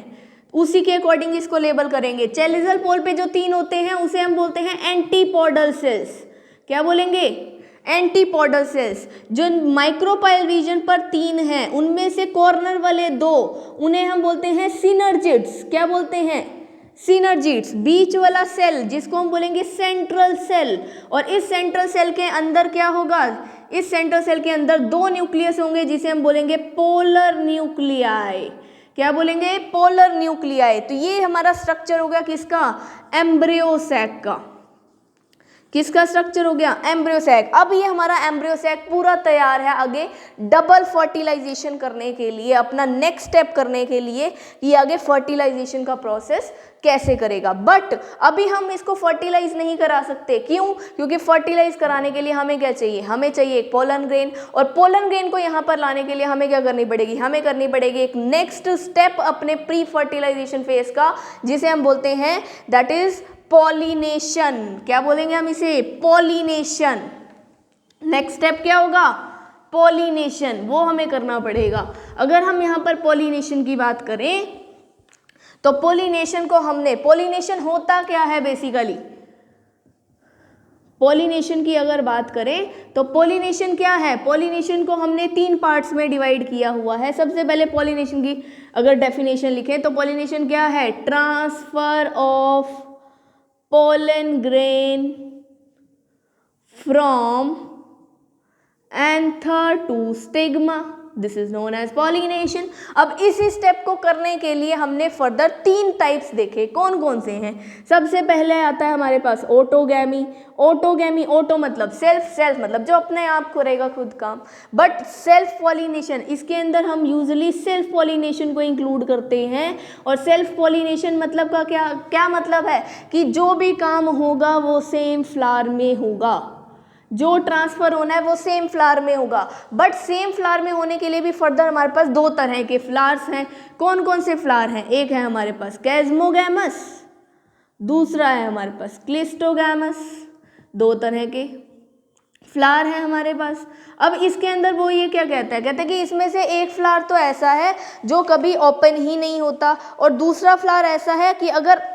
उसी के अकॉर्डिंग इसको लेबल करेंगे। चैलेजल पोल पे जो 3 होते हैं उसे हम बोलते हैं एंटीपोडल सेल्स। क्या बोलेंगे, एंटीपोडल सेल्स। जो माइक्रोपाइल रीजन पर 3 हैं उनमें से कॉर्नर वाले 2 उन्हें हम बोलते हैं सिनर्जिड्स। क्या बोलते हैं, सिनर्जिड्स। बीच वाला सेल जिसको हम बोलेंगे सेंट्रल सेल, और इस सेंट्रल सेल के अंदर क्या होगा, इस सेंट्रल सेल के अंदर 2 न्यूक्लियस होंगे जिसे हम बोलेंगे पोलर न्यूक्लियाई। क्या बोलेंगे, पोलर न्यूक्लियाई। तो ये हमारा स्ट्रक्चर हो गया किसका, एम्ब्रियो सैक का। किसका स्ट्रक्चर हो गया, एम्ब्रियो सैक। अब ये हमारा एम्ब्रियो सैक पूरा तैयार है आगे डबल फर्टिलाइजेशन करने के लिए, अपना नेक्स्ट स्टेप करने के लिए ये आगे फर्टिलाइजेशन का प्रोसेस कैसे करेगा। बट अभी हम इसको फर्टिलाइज नहीं करा सकते, क्यों, क्योंकि फर्टिलाइज कराने के लिए हमें क्या चाहिए, हमें चाहिए एक पोलन ग्रेन, और पोलन ग्रेन को यहाँ पर लाने के लिए हमें क्या करनी पड़ेगी, हमें करनी पड़ेगी एक नेक्स्ट स्टेप अपने प्री फर्टिलाइजेशन फेज का, जिसे हम बोलते हैं दैट इज पॉलिनेशन। क्या बोलेंगे हम इसे, पॉलिनेशन। नेक्स्ट स्टेप क्या होगा, पॉलिनेशन, वो हमें करना पड़ेगा। अगर हम यहाँ पर पॉलिनेशन की बात करें तो पॉलिनेशन को हमने, पॉलिनेशन होता क्या है बेसिकली, पॉलिनेशन की अगर बात करें तो पॉलिनेशन क्या है, पॉलिनेशन को हमने 3 पार्ट्स में डिवाइड किया हुआ है। सबसे पहले पॉलिनेशन की अगर डेफिनेशन लिखें तो पॉलिनेशन क्या है, transfer of pollen grain from anther to stigma, this is known as pollination. अब इस स्टेप को करने के लिए हमने फर्दर 3 टाइप्स देखे, कौन कौन से हैं। सबसे पहले आता है हमारे पास ऑटोगैमी। ऑटोगैमी, ऑटो मतलब सेल्फ, सेल्फ मतलब जो अपने आप करेगा खुद काम, बट सेल्फ पॉलिनेशन, इसके अंदर हम यूजुअली सेल्फ पॉलिनेशन को इंक्लूड करते हैं। और सेल्फ पॉलिनेशन मतलब का क्या मतलब है कि जो भी काम होगा वो सेम फ्लावर में होगा, जो ट्रांसफर होना है वो सेम फ्लावर में होगा। बट सेम फ्लावर में होने के लिए भी फर्दर हमारे पास 2 तरह के फ्लावर्स हैं। कौन कौन से फ्लावर हैं, एक है हमारे पास कैस्मोगैमस, दूसरा है हमारे पास क्लिस्टोगैमस। 2 तरह के फ्लावर है हमारे पास। अब इसके अंदर वो ये क्या कहता है, कहते हैं कि इसमें से एक फ्लावर तो ऐसा है जो कभी ओपन ही नहीं होता, और दूसरा फ्लावर ऐसा है कि अगर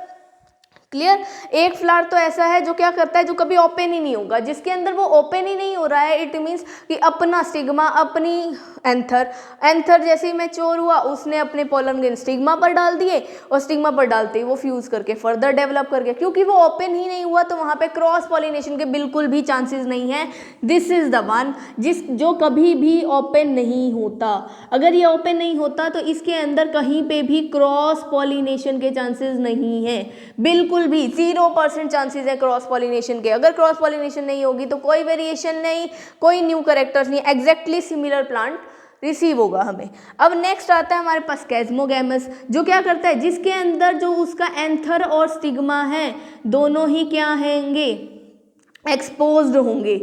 क्लियर, एक फ्लावर तो ऐसा है जो क्या करता है, जो कभी ओपन ही नहीं होगा, जिसके अंदर वो ओपन ही नहीं हो रहा है। इट मीन्स कि अपना स्टिग्मा, अपनी एंथर जैसे ही मैच्योर हुआ उसने अपने पोलन ग्रेन स्टिग्मा पर डाल दिए, और स्टिग्मा पर डालते ही वो फ्यूज करके फर्दर डेवलप कर गया। क्योंकि वो ओपन ही नहीं हुआ तो वहाँ पे क्रॉस पॉलिनेशन के बिल्कुल भी चांसेस नहीं है। दिस इज द वन जो कभी भी ओपन नहीं होता। अगर ये ओपन नहीं होता तो इसके अंदर कहीं पे भी क्रॉस पॉलिनेशन के चांसेस नहीं है, बिल्कुल भी 0% चांसेस है क्रॉस पॉलिनेशन के। अगर क्रॉस पॉलिनेशन नहीं होगी तो कोई वेरिएशन नहीं, कोई न्यू कैरेक्टर्स नहीं, एग्जैक्टली सिमिलर प्लांट रिसीव होगा हमें। अब नेक्स्ट आता है हमारे पास कैस्मोगैमस, जो क्या करता है, जिसके अंदर जो उसका एंथर और स्टिग्मा है दोनों ही क्या होंगे, एक्सपोज्ड होंगे।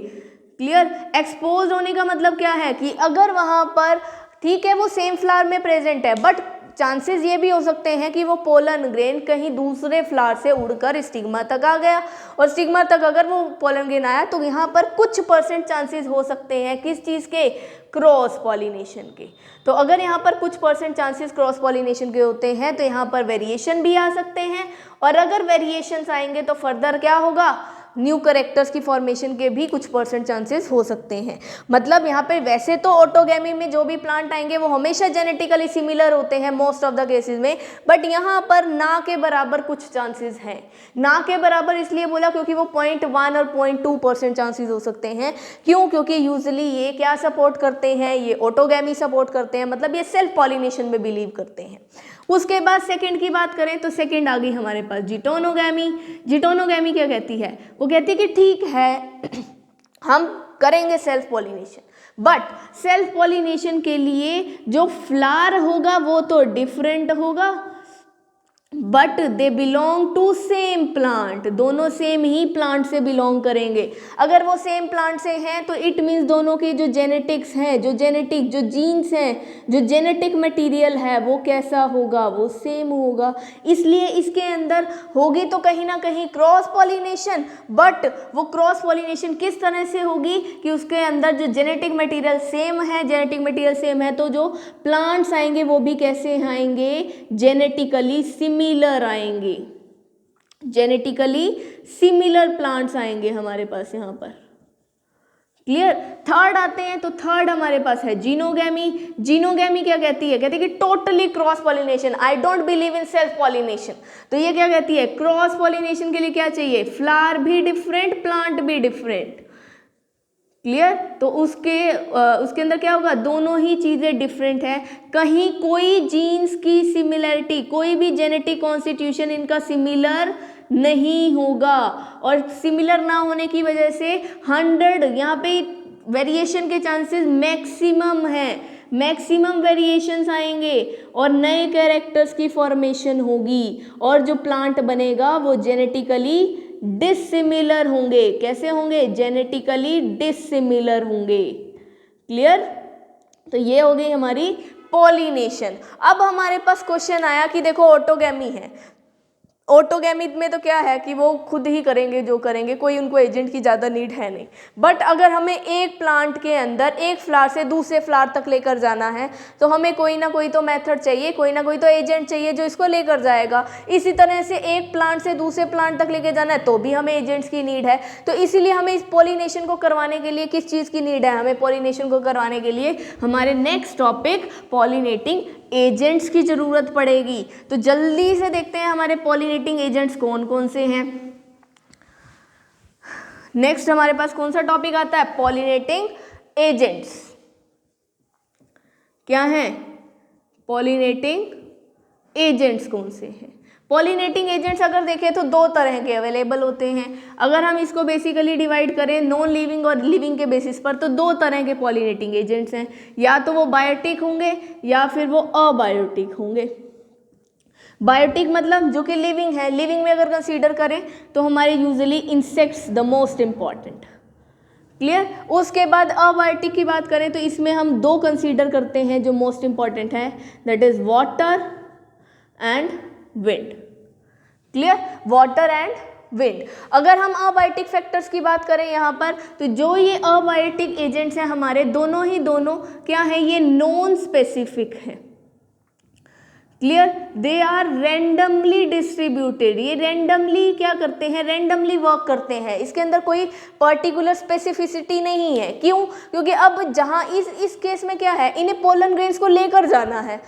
क्लियर। एक्सपोज होने का मतलब क्या है कि अगर वहाँ पर ठीक है वो सेम फ्लावर में प्रेजेंट है, बट चांसेस ये भी हो सकते हैं कि वो पोलन ग्रेन कहीं दूसरे फ्लावर से उड़कर स्टिग्मा तक आ गया, और स्टिग्मा तक अगर वो पोलन ग्रेन आया तो यहाँ पर कुछ % चांसेस हो सकते हैं किस चीज़ के, क्रॉस पॉलिनेशन के। तो अगर यहाँ पर कुछ % चांसेस क्रॉस पॉलिनेशन के होते हैं तो यहाँ पर वेरिएशन भी आ सकते हैं, और अगर वेरिएशंस आएंगे तो फर्दर क्या होगा, न्यू कैरेक्टर्स की फॉर्मेशन के भी कुछ % चांसेस हो सकते हैं। मतलब यहाँ पे वैसे तो ऑटोगैमी में जो भी प्लांट आएंगे वो हमेशा जेनेटिकली सिमिलर होते हैं मोस्ट ऑफ द केसेस में, बट यहाँ पर ना के बराबर कुछ चांसेस हैं। ना के बराबर इसलिए बोला क्योंकि वो 0.1 और 0.2% चांसेस हो सकते हैं। क्यों? क्योंकि यूजुअली ये क्या सपोर्ट करते हैं, ये ऑटोगैमी सपोर्ट करते हैं, मतलब ये सेल्फ पॉलिनेशन में बिलीव करते हैं। उसके बाद सेकंड की बात करें तो सेकंड आ गई हमारे पास जिटोनोगैमी। जिटोनोगैमी क्या कहती है, वो कहती है कि ठीक है हम करेंगे self pollination, but self pollination के लिए जो फ्लावर होगा वो तो डिफरेंट होगा, but they belong to same plant, दोनों सेम ही प्लांट से बिलोंग करेंगे। अगर वो सेम प्लांट से हैं तो इट मीन्स दोनों के जो जेनेटिक्स हैं, जो जीन्स हैं, जो जेनेटिक मटेरियल है वो कैसा होगा, वो सेम होगा। इसलिए इसके अंदर होगी तो कहीं ना कहीं क्रॉस पॉलिनेशन, बट वो क्रॉस पॉलिनेशन किस तरह से होगी कि उसके अंदर जो जेनेटिक मटेरियल सेम है, तो जो प्लांट्स आएंगे वो भी कैसे आएंगे, जेनेटिकली सिमिलर आएंगे, जेनेटिकली सिमिलर प्लांट्स आएंगे हमारे पास यहाँ पर। क्लियर। थर्ड आते हैं तो थर्ड हमारे पास है जीनोगैमी। जीनोगैमी क्या कहती है, कहती है कि totally cross pollination, I don't believe in self pollination. तो ये क्या कहती है, क्रॉस पॉलिनेशन के लिए क्या चाहिए, फ्लावर भी डिफरेंट, प्लांट भी डिफरेंट। क्लियर। तो उसके अंदर क्या होगा, दोनों ही चीज़ें डिफरेंट है, कहीं कोई जीन्स की सिमिलरिटी, कोई भी जेनेटिक कॉन्स्टिट्यूशन इनका सिमिलर नहीं होगा, और सिमिलर ना होने की वजह से 100 यहाँ पे वेरिएशन के चांसेस मैक्सिमम है, मैक्सिमम वेरिएशंस आएंगे और नए कैरेक्टर्स की फॉर्मेशन होगी, और जो प्लांट बनेगा वो जेनेटिकली डिसिमिलर होंगे। कैसे होंगे, जेनेटिकली डिसिमिलर होंगे। क्लियर। तो ये हो गई हमारी पॉलिनेशन। अब हमारे पास क्वेश्चन आया कि देखो ऑटोगैमी है, ऑटोगैमी में तो क्या है कि वो खुद ही करेंगे जो करेंगे, कोई उनको एजेंट की ज़्यादा नीड है नहीं, बट अगर हमें एक प्लांट के अंदर एक फ्लावर से दूसरे फ्लावर तक लेकर जाना है तो हमें कोई ना कोई तो मेथड चाहिए, कोई ना कोई तो एजेंट चाहिए जो इसको लेकर जाएगा। इसी तरह से एक प्लांट से दूसरे प्लांट तक लेकर जाना है तो भी हमें एजेंट्स की नीड है। तो इसीलिए हमें इस पॉलिनेशन को करवाने के लिए किस चीज़ की नीड है, हमें पॉलिनेशन को करवाने के लिए हमारे नेक्स्ट टॉपिक पॉलिनेटिंग एजेंट्स की जरूरत पड़ेगी। तो जल्दी से देखते हैं हमारे पॉलिनेटिंग एजेंट्स कौन कौन से हैं। नेक्स्ट हमारे पास कौन सा टॉपिक आता है, पॉलिनेटिंग एजेंट्स। क्या है, पॉलिनेटिंग एजेंट्स कौन से हैं। पॉलिनेटिंग एजेंट्स अगर देखें तो दो तरह के अवेलेबल होते हैं। अगर हम इसको बेसिकली डिवाइड करें नॉन लिविंग और लिविंग के बेसिस पर, तो दो तरह के पॉलिनेटिंग एजेंट्स हैं, या तो वो बायोटिक होंगे या फिर वो अबायोटिक होंगे। बायोटिक मतलब जो कि लिविंग है, लिविंग में अगर कंसीडर करें तो हमारे usually insects the most important. Clear. उसके बाद अबायोटिक की बात करें तो इसमें हम दो कंसीडर करते हैं जो मोस्ट इम्पॉर्टेंट है, that is water and wind. Clear. Water and wind. अगर हम अबायोटिक फैक्टर्स की बात करें यहाँ पर, तो जो ये अबायोटिक एजेंट्स हैं हमारे, दोनों क्या है, ये नॉन स्पेसिफिक है। Clear. They are randomly distributed, ये रैंडमली क्या करते हैं, रैंडमली वर्क करते हैं, इसके अंदर कोई पर्टिकुलर स्पेसिफिसिटी नहीं है। क्यों? क्योंकि अब जहाँ इस केस में क्या है, इन्हें पोलन ग्रेन्स को लेकर जाना है।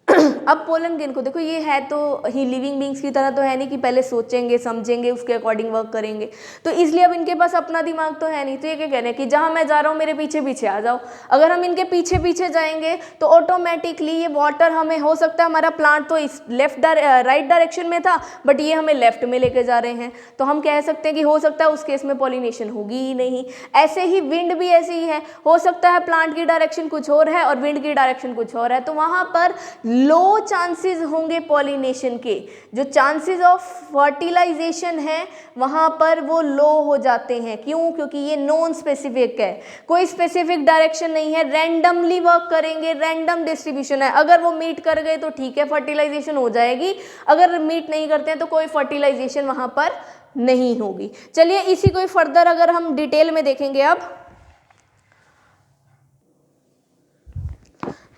अब पोलन ग्रेन को देखो, ये है तो ही लिविंग बींग्स की तरह तो है नहीं कि पहले सोचेंगे समझेंगे उसके अकॉर्डिंग वर्क करेंगे, तो इसलिए अब इनके पास अपना दिमाग तो है नहीं। तो ये क्या कह रहे हैं कि जहाँ मैं जा रहा हूँ मेरे पीछे पीछे आ जाओ। अगर हम इनके पीछे पीछे जाएंगे तो ऑटोमेटिकली ये वाटर हमें, हो सकता है हमारा प्लांट तो इस राइट डायरेक्शन में था बट ये हमें लेफ्ट में लेके जा रहे हैं, तो हम कह सकते हैं कि हो सकता है उस केस में पॉलिनेशन होगी ही नहीं। ऐसे ही विंड भी ऐसे ही है, हो सकता है प्लांट की डायरेक्शन कुछ और है और विंड की डायरेक्शन कुछ और है, तो वहाँ पर लो चांसेस होंगे पॉलिनेशन के, जो चांसेस ऑफ फर्टिलाइजेशन है वहाँ पर वो लो हो जाते हैं। क्यों? क्योंकि ये नॉन स्पेसिफिक है, कोई स्पेसिफिक डायरेक्शन नहीं है, रैंडमली वर्क करेंगे, रैंडम डिस्ट्रीब्यूशन है। अगर वो मीट कर गए तो ठीक है, फर्टिलाइजेशन हो जाएगी, अगर मीट नहीं करते हैं तो कोई फर्टिलाइजेशन वहाँ पर नहीं होगी। चलिए इसी को फर्दर अगर हम डिटेल में देखेंगे अब,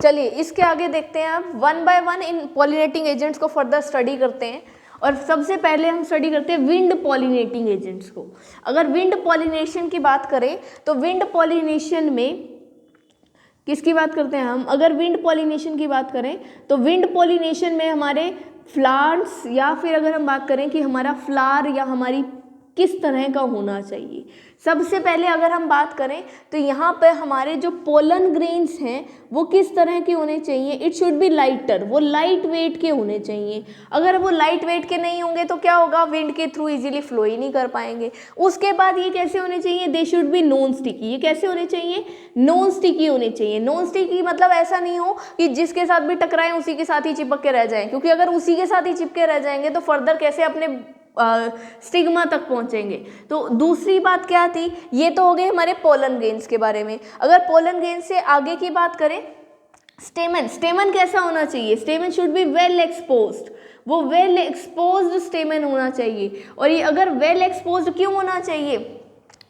चलिए इसके आगे देखते हैं अब one by one in pollinating agents को फर्दर स्टडी करते हैं। और सबसे पहले हम स्टडी करते हैं विंड पॉलिनेटिंग एजेंट्स को। अगर विंड पॉलिनेशन की बात करें तो विंड पॉलिनेशन में किसकी बात करते हैं हम? अगर विंड पॉलिनेशन की बात करें तो विंड पॉलिनेशन में हमारे प्लांट्स, या फिर अगर हम बात करें कि हमारा फ्लावर या हमारी किस तरह का होना चाहिए। सबसे पहले अगर हम बात करें तो यहाँ पे हमारे जो पोलन ग्रेन्स हैं वो किस तरह के होने चाहिए? इट शुड बी लाइटर, वो लाइट वेट के होने चाहिए। अगर वो लाइट वेट के नहीं होंगे तो क्या होगा? विंड के थ्रू इजीली फ्लो ही नहीं कर पाएंगे। उसके बाद ये कैसे होने चाहिए? They should be non sticky. ये कैसे होने चाहिए? नॉन स्टिकी होने चाहिए। नॉन स्टिकी मतलब ऐसा नहीं हो कि जिसके साथ भी टकराएं उसी के साथ ही चिपक के रह जाएं, क्योंकि अगर उसी के साथ ही चिपके रह जाएंगे तो फर्दर कैसे अपने स्टिग्मा तक पहुंचेंगे। तो दूसरी बात क्या थी? ये तो हो गए हमारे पोलन ग्रेन्स के बारे में। अगर पोलन ग्रेन से आगे की बात करें, स्टेमन, स्टेमन कैसा होना चाहिए? स्टेमन शुड बी वेल एक्सपोज्ड, वो वेल एक्सपोज्ड स्टेमन होना चाहिए। और ये अगर वेल एक्सपोज्ड क्यों होना चाहिए?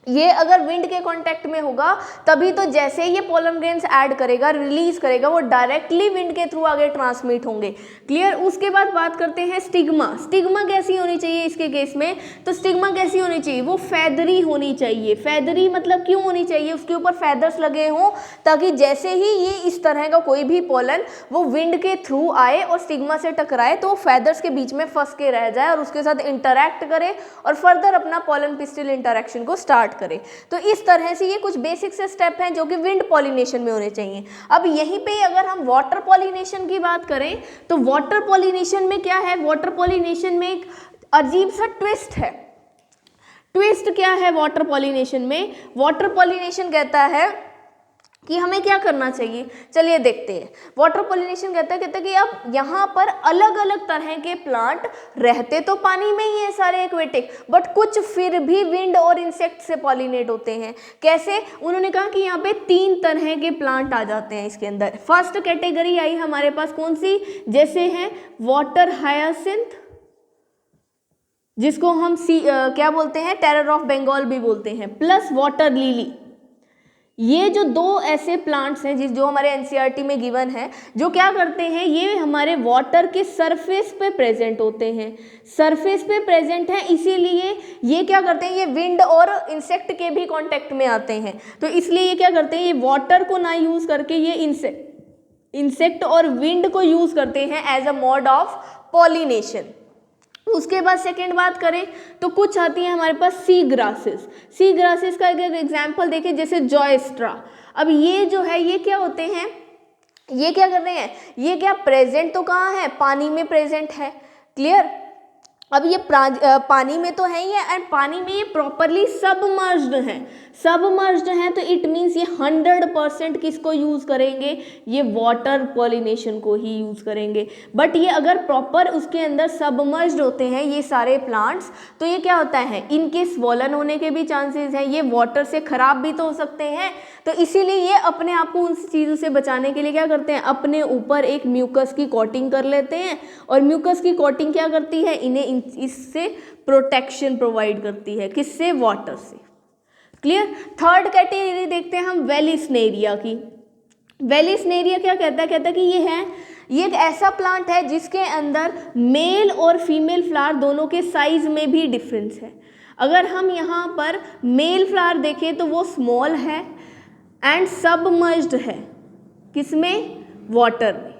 ये अगर विंड के कांटेक्ट में होगा तभी तो जैसे ही ये पोलन ग्रेन्स ऐड करेगा, रिलीज करेगा, वो डायरेक्टली विंड के थ्रू आगे ट्रांसमिट होंगे। क्लियर? उसके बाद बात करते हैं स्टिग्मा। स्टिग्मा कैसी होनी चाहिए इसके केस में? तो स्टिग्मा कैसी होनी चाहिए? वो फैदरी होनी चाहिए। फैदरी मतलब क्यों होनी चाहिए? उसके ऊपर फैदर्स लगे हों ताकि जैसे ही ये इस तरह का कोई भी पोलन वो विंड के थ्रू आए और स्टिग्मा से टकराए तो फैदर्स के बीच में फंस के रह जाए और उसके साथ इंटरैक्ट करे और फर्दर अपना पोलन पिस्टिल इंटरेक्शन को स्टार्ट करें। तो इस तरह से ये कुछ बेसिक से स्टेप हैं जो कि विंड पॉलिनेशन में होने चाहिए। अब यहीं पे अगर हम वाटर पॉलिनेशन की बात करें तो वाटर पॉलिनेशन में क्या है? वाटर पॉलिनेशन में एक अजीब सा ट्विस्ट है। ट्विस्ट क्या है वाटर पॉलिनेशन में? वाटर पॉलिनेशन कहता है कि हमें क्या करना चाहिए। चलिए देखते हैं। वाटर पॉलिनेशन कहता है कि अब यहाँ पर अलग अलग तरह के प्लांट रहते तो पानी में ही है सारे एक्वेटिक, बट कुछ फिर भी विंड और इंसेक्ट से पॉलिनेट होते हैं। कैसे? उन्होंने कहा कि यहाँ पे 3 तरह के प्लांट आ जाते हैं इसके अंदर। फर्स्ट कैटेगरी आई हमारे पास कौन सी? जैसे हैं वाटर हायासिंथ, जिसको हम क्या बोलते हैं? टेरर ऑफ बंगाल भी बोलते हैं, प्लस वाटर लिली। ये जो 2 ऐसे प्लांट्स हैं जो हमारे एनसीईआरटी में गिवन है, जो क्या करते हैं? ये हमारे वाटर के सरफेस पे प्रेजेंट होते हैं। सरफेस पे प्रेजेंट हैं, इसीलिए ये क्या करते हैं? ये विंड और इंसेक्ट के भी कांटेक्ट में आते हैं। तो इसलिए ये क्या करते हैं? ये वाटर को ना यूज करके ये इंसेक्ट और विंड को यूज करते हैं as a mode of pollination. उसके बाद सेकेंड बात करें तो कुछ आती है हमारे पास सी ग्रासेस। सी ग्रासेस का अगर एग्जाम्पल देखें जैसे जॉयस्ट्रा। अब ये जो है ये क्या होते हैं? ये क्या कर रहे हैं? ये क्या प्रेजेंट तो कहाँ है? पानी में प्रेजेंट है। क्लियर? अब ये पानी में तो है ही है, एंड पानी में ये प्रॉपरली सबमर्ज्ड हैं। सबमर्ज्ड हैं तो इट मीन्स ये 100% किसको यूज़ करेंगे? ये वाटर पॉलिनेशन को ही यूज़ करेंगे। बट ये अगर प्रॉपर उसके अंदर सबमर्ज्ड होते हैं ये सारे प्लांट्स, तो ये क्या होता है? इनके स्वॉलन होने के भी चांसेस हैं, ये वाटर से ख़राब भी तो हो सकते हैं। तो इसीलिए ये अपने आप को उन चीज़ों से बचाने के लिए क्या करते हैं? अपने ऊपर एक म्यूकस की कोटिंग कर लेते हैं, और म्यूकस की कोटिंग क्या करती है? इन्हें इससे प्रोटेक्शन प्रोवाइड करती है। किससे? वाटर से। क्लियर? थर्ड कैटेगरी देखते हैं हम वेलिस्नेरिया की। वेलिस्नेरिया क्या कहता है? कहता है कि ये एक ऐसा प्लांट है जिसके अंदर मेल और फीमेल फ्लावर दोनों के साइज में भी डिफरेंस है। अगर हम यहाँ पर मेल फ्लावर देखें तो वो स्मॉल है एंड सबमर्ज्ड है। किसमें? वाटर में।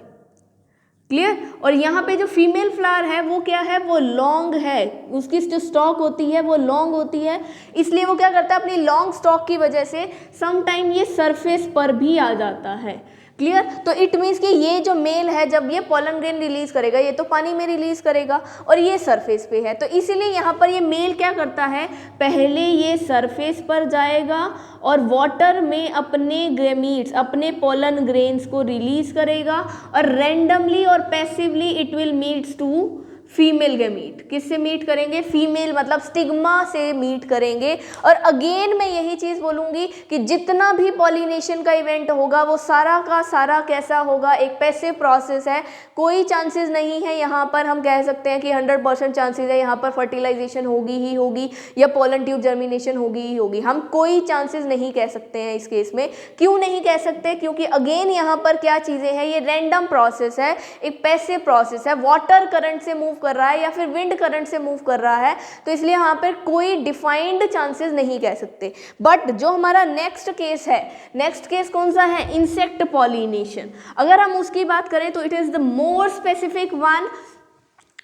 क्लियर? और यहाँ पे जो फीमेल फ्लावर है वो क्या है? वो लॉन्ग है, उसकी जो स्टॉक होती है वो लॉन्ग होती है, इसलिए वो क्या करता है? अपनी लॉन्ग स्टॉक की वजह से सम टाइम ये सरफेस पर भी आ जाता है। क्लियर। तो इट मीन्स कि ये जो मेल है जब ये पॉलन ग्रेन रिलीज करेगा ये तो पानी में रिलीज करेगा और ये सरफेस पे है, तो इसीलिए यहाँ पर ये मेल क्या करता है, पहले ये सरफेस पर जाएगा और वाटर में अपने गैमीट्स, अपने पॉलन ग्रेन्स को रिलीज करेगा और रैंडमली और passively it will meets to female gamete. किससे मीट करेंगे, फीमेल मतलब स्टिग्मा से मीट करेंगे। और अगेन मैं यही चीज़ बोलूँगी कि जितना भी पॉलिनेशन का इवेंट होगा वो सारा का सारा कैसा होगा, एक पैसिव प्रोसेस है। कोई चांसेस नहीं है यहाँ पर हम कह सकते हैं कि 100% चांसेस है यहाँ पर फर्टिलाइजेशन होगी ही होगी या पोलन ट्यूब जर्मिनेशन होगी ही होगी। हम कोई चांसेस नहीं कह सकते हैं इस केस में। क्यों नहीं कह सकते, क्योंकि अगेन यहाँ पर क्या चीज़ें हैं, ये रैंडम प्रोसेस है, एक पैसिव प्रोसेस है, वाटर करंट से मूव कर रहा है या फिर विंड करंट से मूव कर रहा है, तो इसलिए यहाँ पर कोई डिफाइंड चांसेस नहीं कह सकते। बट जो हमारा नेक्स्ट केस है, नेक्स्ट केस कौन सा है, इंसेक्ट पॉलिनेशन। अगर हम उसकी बात करें तो it is the more specific one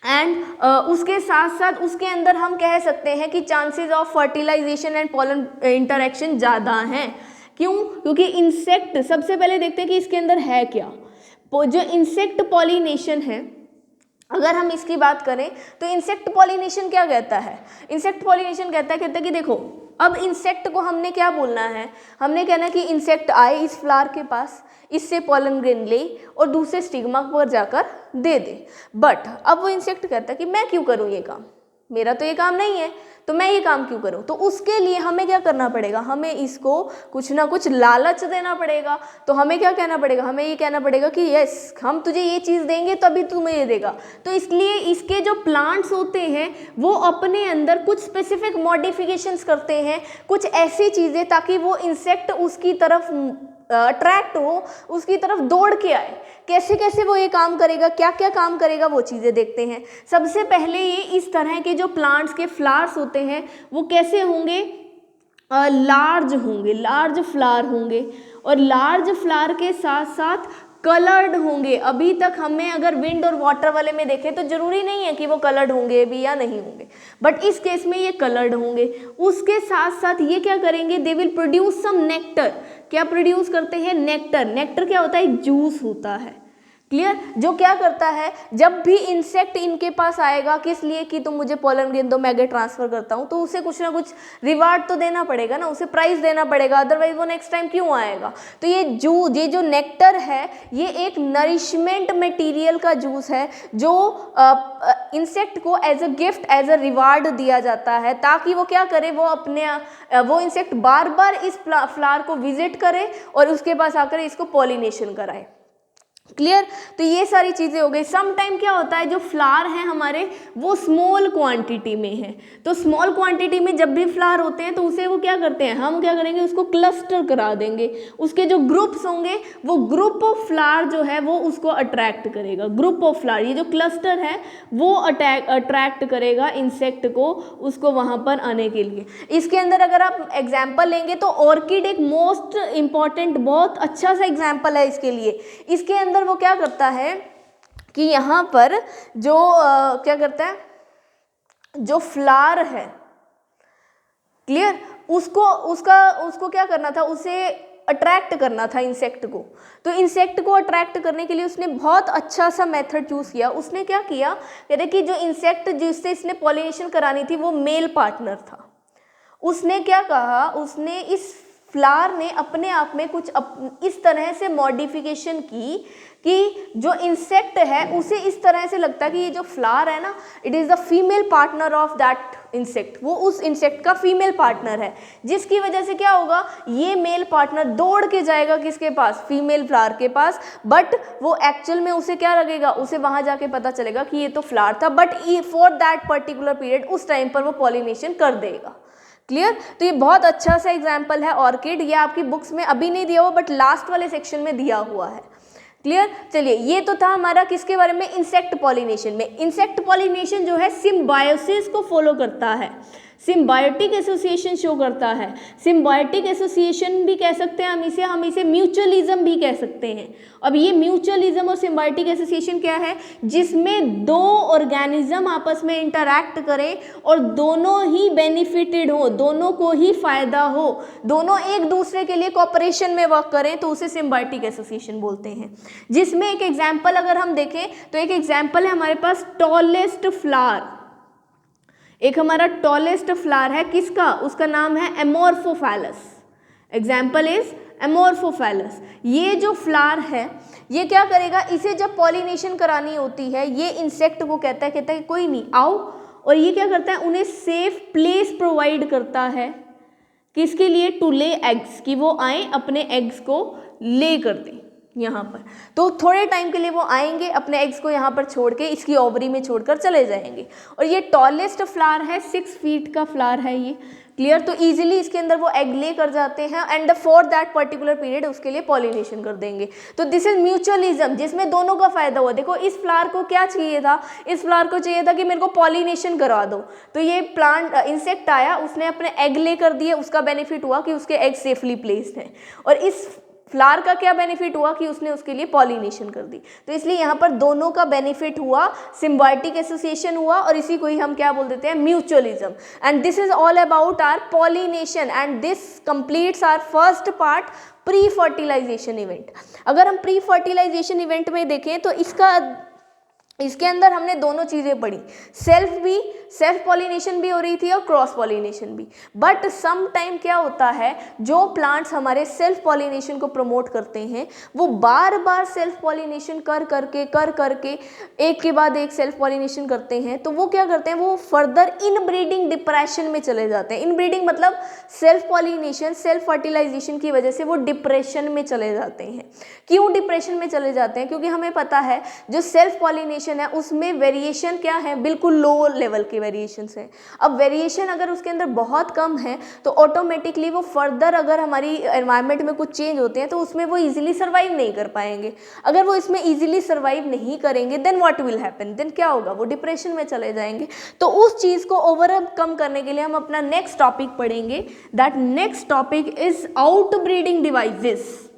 and उसके साथ साथ उसके अंदर हम कह सकते हैं कि chances of fertilization and pollen interaction ज़्यादा हैं। क्यों, क्योंकि इंसेक्ट, सबसे पहले देखते हैं कि इसके अंदर है क्या। जो इंसेक्ट पॉलिनेशन है, अगर हम इसकी बात करें तो इंसेक्ट पॉलिनेशन क्या कहता है, इंसेक्ट पॉलिनेशन कहता है कि देखो अब इंसेक्ट को हमने क्या बोलना है, हमने कहना है कि इंसेक्ट आए इस फ्लावर के पास, इससे पॉलन ग्रेन ले और दूसरे स्टिग्मा पर जाकर दे दे। बट अब वो इंसेक्ट कहता है कि मैं क्यों करूँ ये काम, मेरा तो ये काम नहीं है, तो मैं ये काम क्यों करूं। तो उसके लिए हमें क्या करना पड़ेगा, हमें इसको कुछ ना कुछ लालच देना पड़ेगा। तो हमें क्या कहना पड़ेगा, हमें ये कहना पड़ेगा कि यस हम तुझे ये चीज़ देंगे तभी तुम्हें ये देगा। तो इसलिए इसके जो प्लांट्स होते हैं वो अपने अंदर कुछ स्पेसिफिक मॉडिफिकेशंस करते हैं, कुछ ऐसी चीज़ें ताकि वो इंसेक्ट उसकी तरफ अट्रैक्ट हो, उसकी तरफ दौड़ के आए। कैसे कैसे वो ये काम करेगा, क्या क्या काम करेगा, वो चीज़ें देखते हैं। सबसे पहले ये इस तरह के जो प्लांट्स के फ्लावर्स होते हैं वो कैसे होंगे, लार्ज होंगे, लार्ज फ्लावर होंगे और लार्ज फ्लावर के साथ साथ कलर्ड होंगे। अभी तक हमें अगर विंड और वाटर वाले में देखें तो जरूरी नहीं है कि वो कलर्ड होंगे भी या नहीं होंगे, बट इस केस में ये कलर्ड होंगे। उसके साथ साथ ये क्या करेंगे, they will produce some nectar. क्या प्रोड्यूस करते हैं, नेक्टर। नेक्टर क्या होता है, एक जूस होता है, क्लियर, जो क्या करता है, जब भी इंसेक्ट इनके पास आएगा किस लिए कि तुम मुझे पोलन ग्रेन दो, मैं आगे ट्रांसफर करता हूँ, तो उसे कुछ ना कुछ रिवार्ड तो देना पड़ेगा ना, उसे प्राइस देना पड़ेगा, अदरवाइज वो नेक्स्ट टाइम क्यों आएगा। तो ये जो नेक्टर है ये एक नरिशमेंट मटेरियल का जूस है जो इंसेक्ट को as a gift, as a reward दिया जाता है, ताकि वो क्या करे, वो इंसेक्ट बार बार इस फ्लावर को विजिट करे और उसके पास आकर इसको पॉलिनेशन कराए। क्लियर। तो ये सारी चीज़ें हो गई। सम टाइम क्या होता है, जो फ्लावर हैं हमारे वो स्मॉल क्वांटिटी में है, तो स्मॉल क्वांटिटी में जब भी फ्लावर होते हैं तो उसे वो क्या करते हैं, हम क्या करेंगे, उसको क्लस्टर करा देंगे। उसके जो ग्रुप्स होंगे वो ग्रुप ऑफ फ्लावर जो है वो उसको अट्रैक्ट करेगा। ग्रुप ऑफ फ्लावर, ये जो क्लस्टर है वो अट्रैक्ट करेगा इंसेक्ट को, उसको वहाँ पर आने के लिए। इसके अंदर अगर आप एग्जाम्पल लेंगे तो ऑर्किड एक मोस्ट इम्पॉर्टेंट, बहुत अच्छा सा एग्जाम्पल है इसके लिए। इसके अंदर वो क्या करता है कि यहाँ पर जो क्या करता है, जो फ्लावर है, क्लियर, उसको क्या करना था, उसे अट्रैक्ट करना था इंसेक्ट को। तो इंसेक्ट को अट्रैक्ट करने के लिए उसने बहुत अच्छा सा मेथड चूज किया। उसने क्या किया, कहते कि जो इंसेक्ट जिससे इसने पॉलिनेशन करानी थी वो मेल पार्टनर था। उसने क्या कहा, उसने इस फ्लावर ने अपने आप में कुछ इस तरह से मॉडिफिकेशन की कि जो इंसेक्ट है उसे इस तरह से लगता है कि ये जो फ्लावर है ना, it is the female partner of that insect, वो उस इंसेक्ट का फीमेल पार्टनर है, जिसकी वजह से क्या होगा, ये मेल पार्टनर दौड़ के जाएगा किसके पास, फीमेल फ्लावर के पास। बट वो एक्चुअल में उसे क्या लगेगा, उसे वहाँ जाके पता चलेगा कि ये तो फ्लावर था, but for that particular period उस टाइम पर वो पॉलिनेशन कर देगा। क्लियर। तो ये बहुत अच्छा सा एग्जाम्पल है ऑर्किड। ये आपकी बुक्स में अभी नहीं दिया हुआ बट लास्ट वाले सेक्शन में दिया हुआ है। क्लियर। चलिए, ये तो था हमारा किसके बारे में, इंसेक्ट पॉलिनेशन में। इंसेक्ट पॉलिनेशन जो है सिम्बायोसिस को फॉलो करता है। सिम्बायोटिक एसोसिएशन शो करता है। सिम्बायोटिक एसोसिएशन भी कह सकते हैं हम इसे म्यूचुअलिज्म भी कह सकते हैं। अब ये म्यूचुअलिज्म और सिम्बायोटिक एसोसिएशन क्या है, जिसमें दो ऑर्गेनिज्म आपस में इंटरैक्ट करें और दोनों ही बेनिफिटेड हो, दोनों को ही फायदा हो, दोनों एक दूसरे के लिए कोऑपरेशन में वर्क करें, तो उसे सिम्बायोटिक एसोसिएशन बोलते हैं। जिसमें एक एग्जाम्पल अगर हम देखें तो एक एग्जाम्पल है हमारे पास टॉलेस्ट फ्लावर। एक हमारा टॉलेस्ट फ्लावर है किसका, उसका नाम है एमोर्फोफैलस। Example is amorphophallus. ये जो फ्लावर है ये क्या करेगा, इसे जब पॉलिनेशन करानी होती है ये इंसेक्ट को कहता है कोई नहीं आओ, और ये क्या करता है उन्हें सेफ प्लेस प्रोवाइड करता है किसके लिए, टू ले एग्स, कि वो आए अपने एग्स को ले कर दें यहाँ पर। तो थोड़े टाइम के लिए वो आएंगे, अपने एग्स को यहाँ पर छोड़ के इसकी ओवरी में छोड़कर चले जाएंगे। और ये टॉलेस्ट फ्लावर है, 6 फीट का फ्लावर है ये, क्लियर। तो इजीली इसके अंदर वो एग ले कर जाते हैं and for that particular period उसके लिए पॉलिनेशन कर देंगे। तो दिस इज म्यूचुअलिज्म, जिसमें दोनों का फायदा हुआ। देखो इस फ्लावर को क्या चाहिए था, इस फ्लावर को चाहिए था कि मेरे को पॉलिनेशन करा दो, तो ये प्लांट इंसेक्ट आया, उसने अपने एग ले कर दिए, उसका बेनिफिट हुआ कि उसके एग सेफली प्लेस्ड हैं। और इस फ्लावर का क्या बेनिफिट हुआ कि उसने उसके लिए पॉलिनेशन कर दी। तो इसलिए यहाँ पर दोनों का बेनिफिट हुआ, सिम्बायोटिक एसोसिएशन हुआ, और इसी को ही हम क्या बोल देते हैं, mutualism. And this is all about our pollination and this completes our first part, pre fertilization event. अगर हम प्री फर्टिलाइजेशन इवेंट में देखें तो इसके अंदर हमने दोनों चीज़ें पढ़ी, सेल्फ पॉलिनेशन भी हो रही थी और क्रॉस पॉलिनेशन भी। बट सम टाइम क्या होता है, जो प्लांट्स हमारे सेल्फ पॉलिनेशन को प्रमोट करते हैं वो बार बार सेल्फ पॉलिनेशन कर करके एक के बाद एक सेल्फ पॉलिनेशन करते हैं, तो वो क्या करते हैं, वो फर्दर इनब्रीडिंग डिप्रेशन में चले जाते हैं। इनब्रीडिंग मतलब सेल्फ पॉलिनेशन, सेल्फ फर्टिलाइजेशन की वजह से वो डिप्रेशन में चले जाते हैं। क्यों डिप्रेशन में चले जाते हैं, क्योंकि हमें पता है जो सेल्फ पॉलिनेशन है उसमें वेरिएशन क्या है, बिल्कुल लो लेवल के वेरिएशंस हैं। अब वेरिएशन अगर उसके अंदर बहुत कम है तो ऑटोमेटिकली वो फर्दर अगर हमारी एनवायरनमेंट में कुछ चेंज होते हैं तो उसमें वो इजीली सर्वाइव नहीं कर पाएंगे। अगर वो इसमें इजीली सर्वाइव नहीं करेंगे then what will happen, then क्या होगा, वो डिप्रेशन में चले जाएंगे। तो उस चीज़ को ओवरकम करने के लिए हम अपना नेक्स्ट टॉपिक पढ़ेंगे। That next topic is outbreeding devices.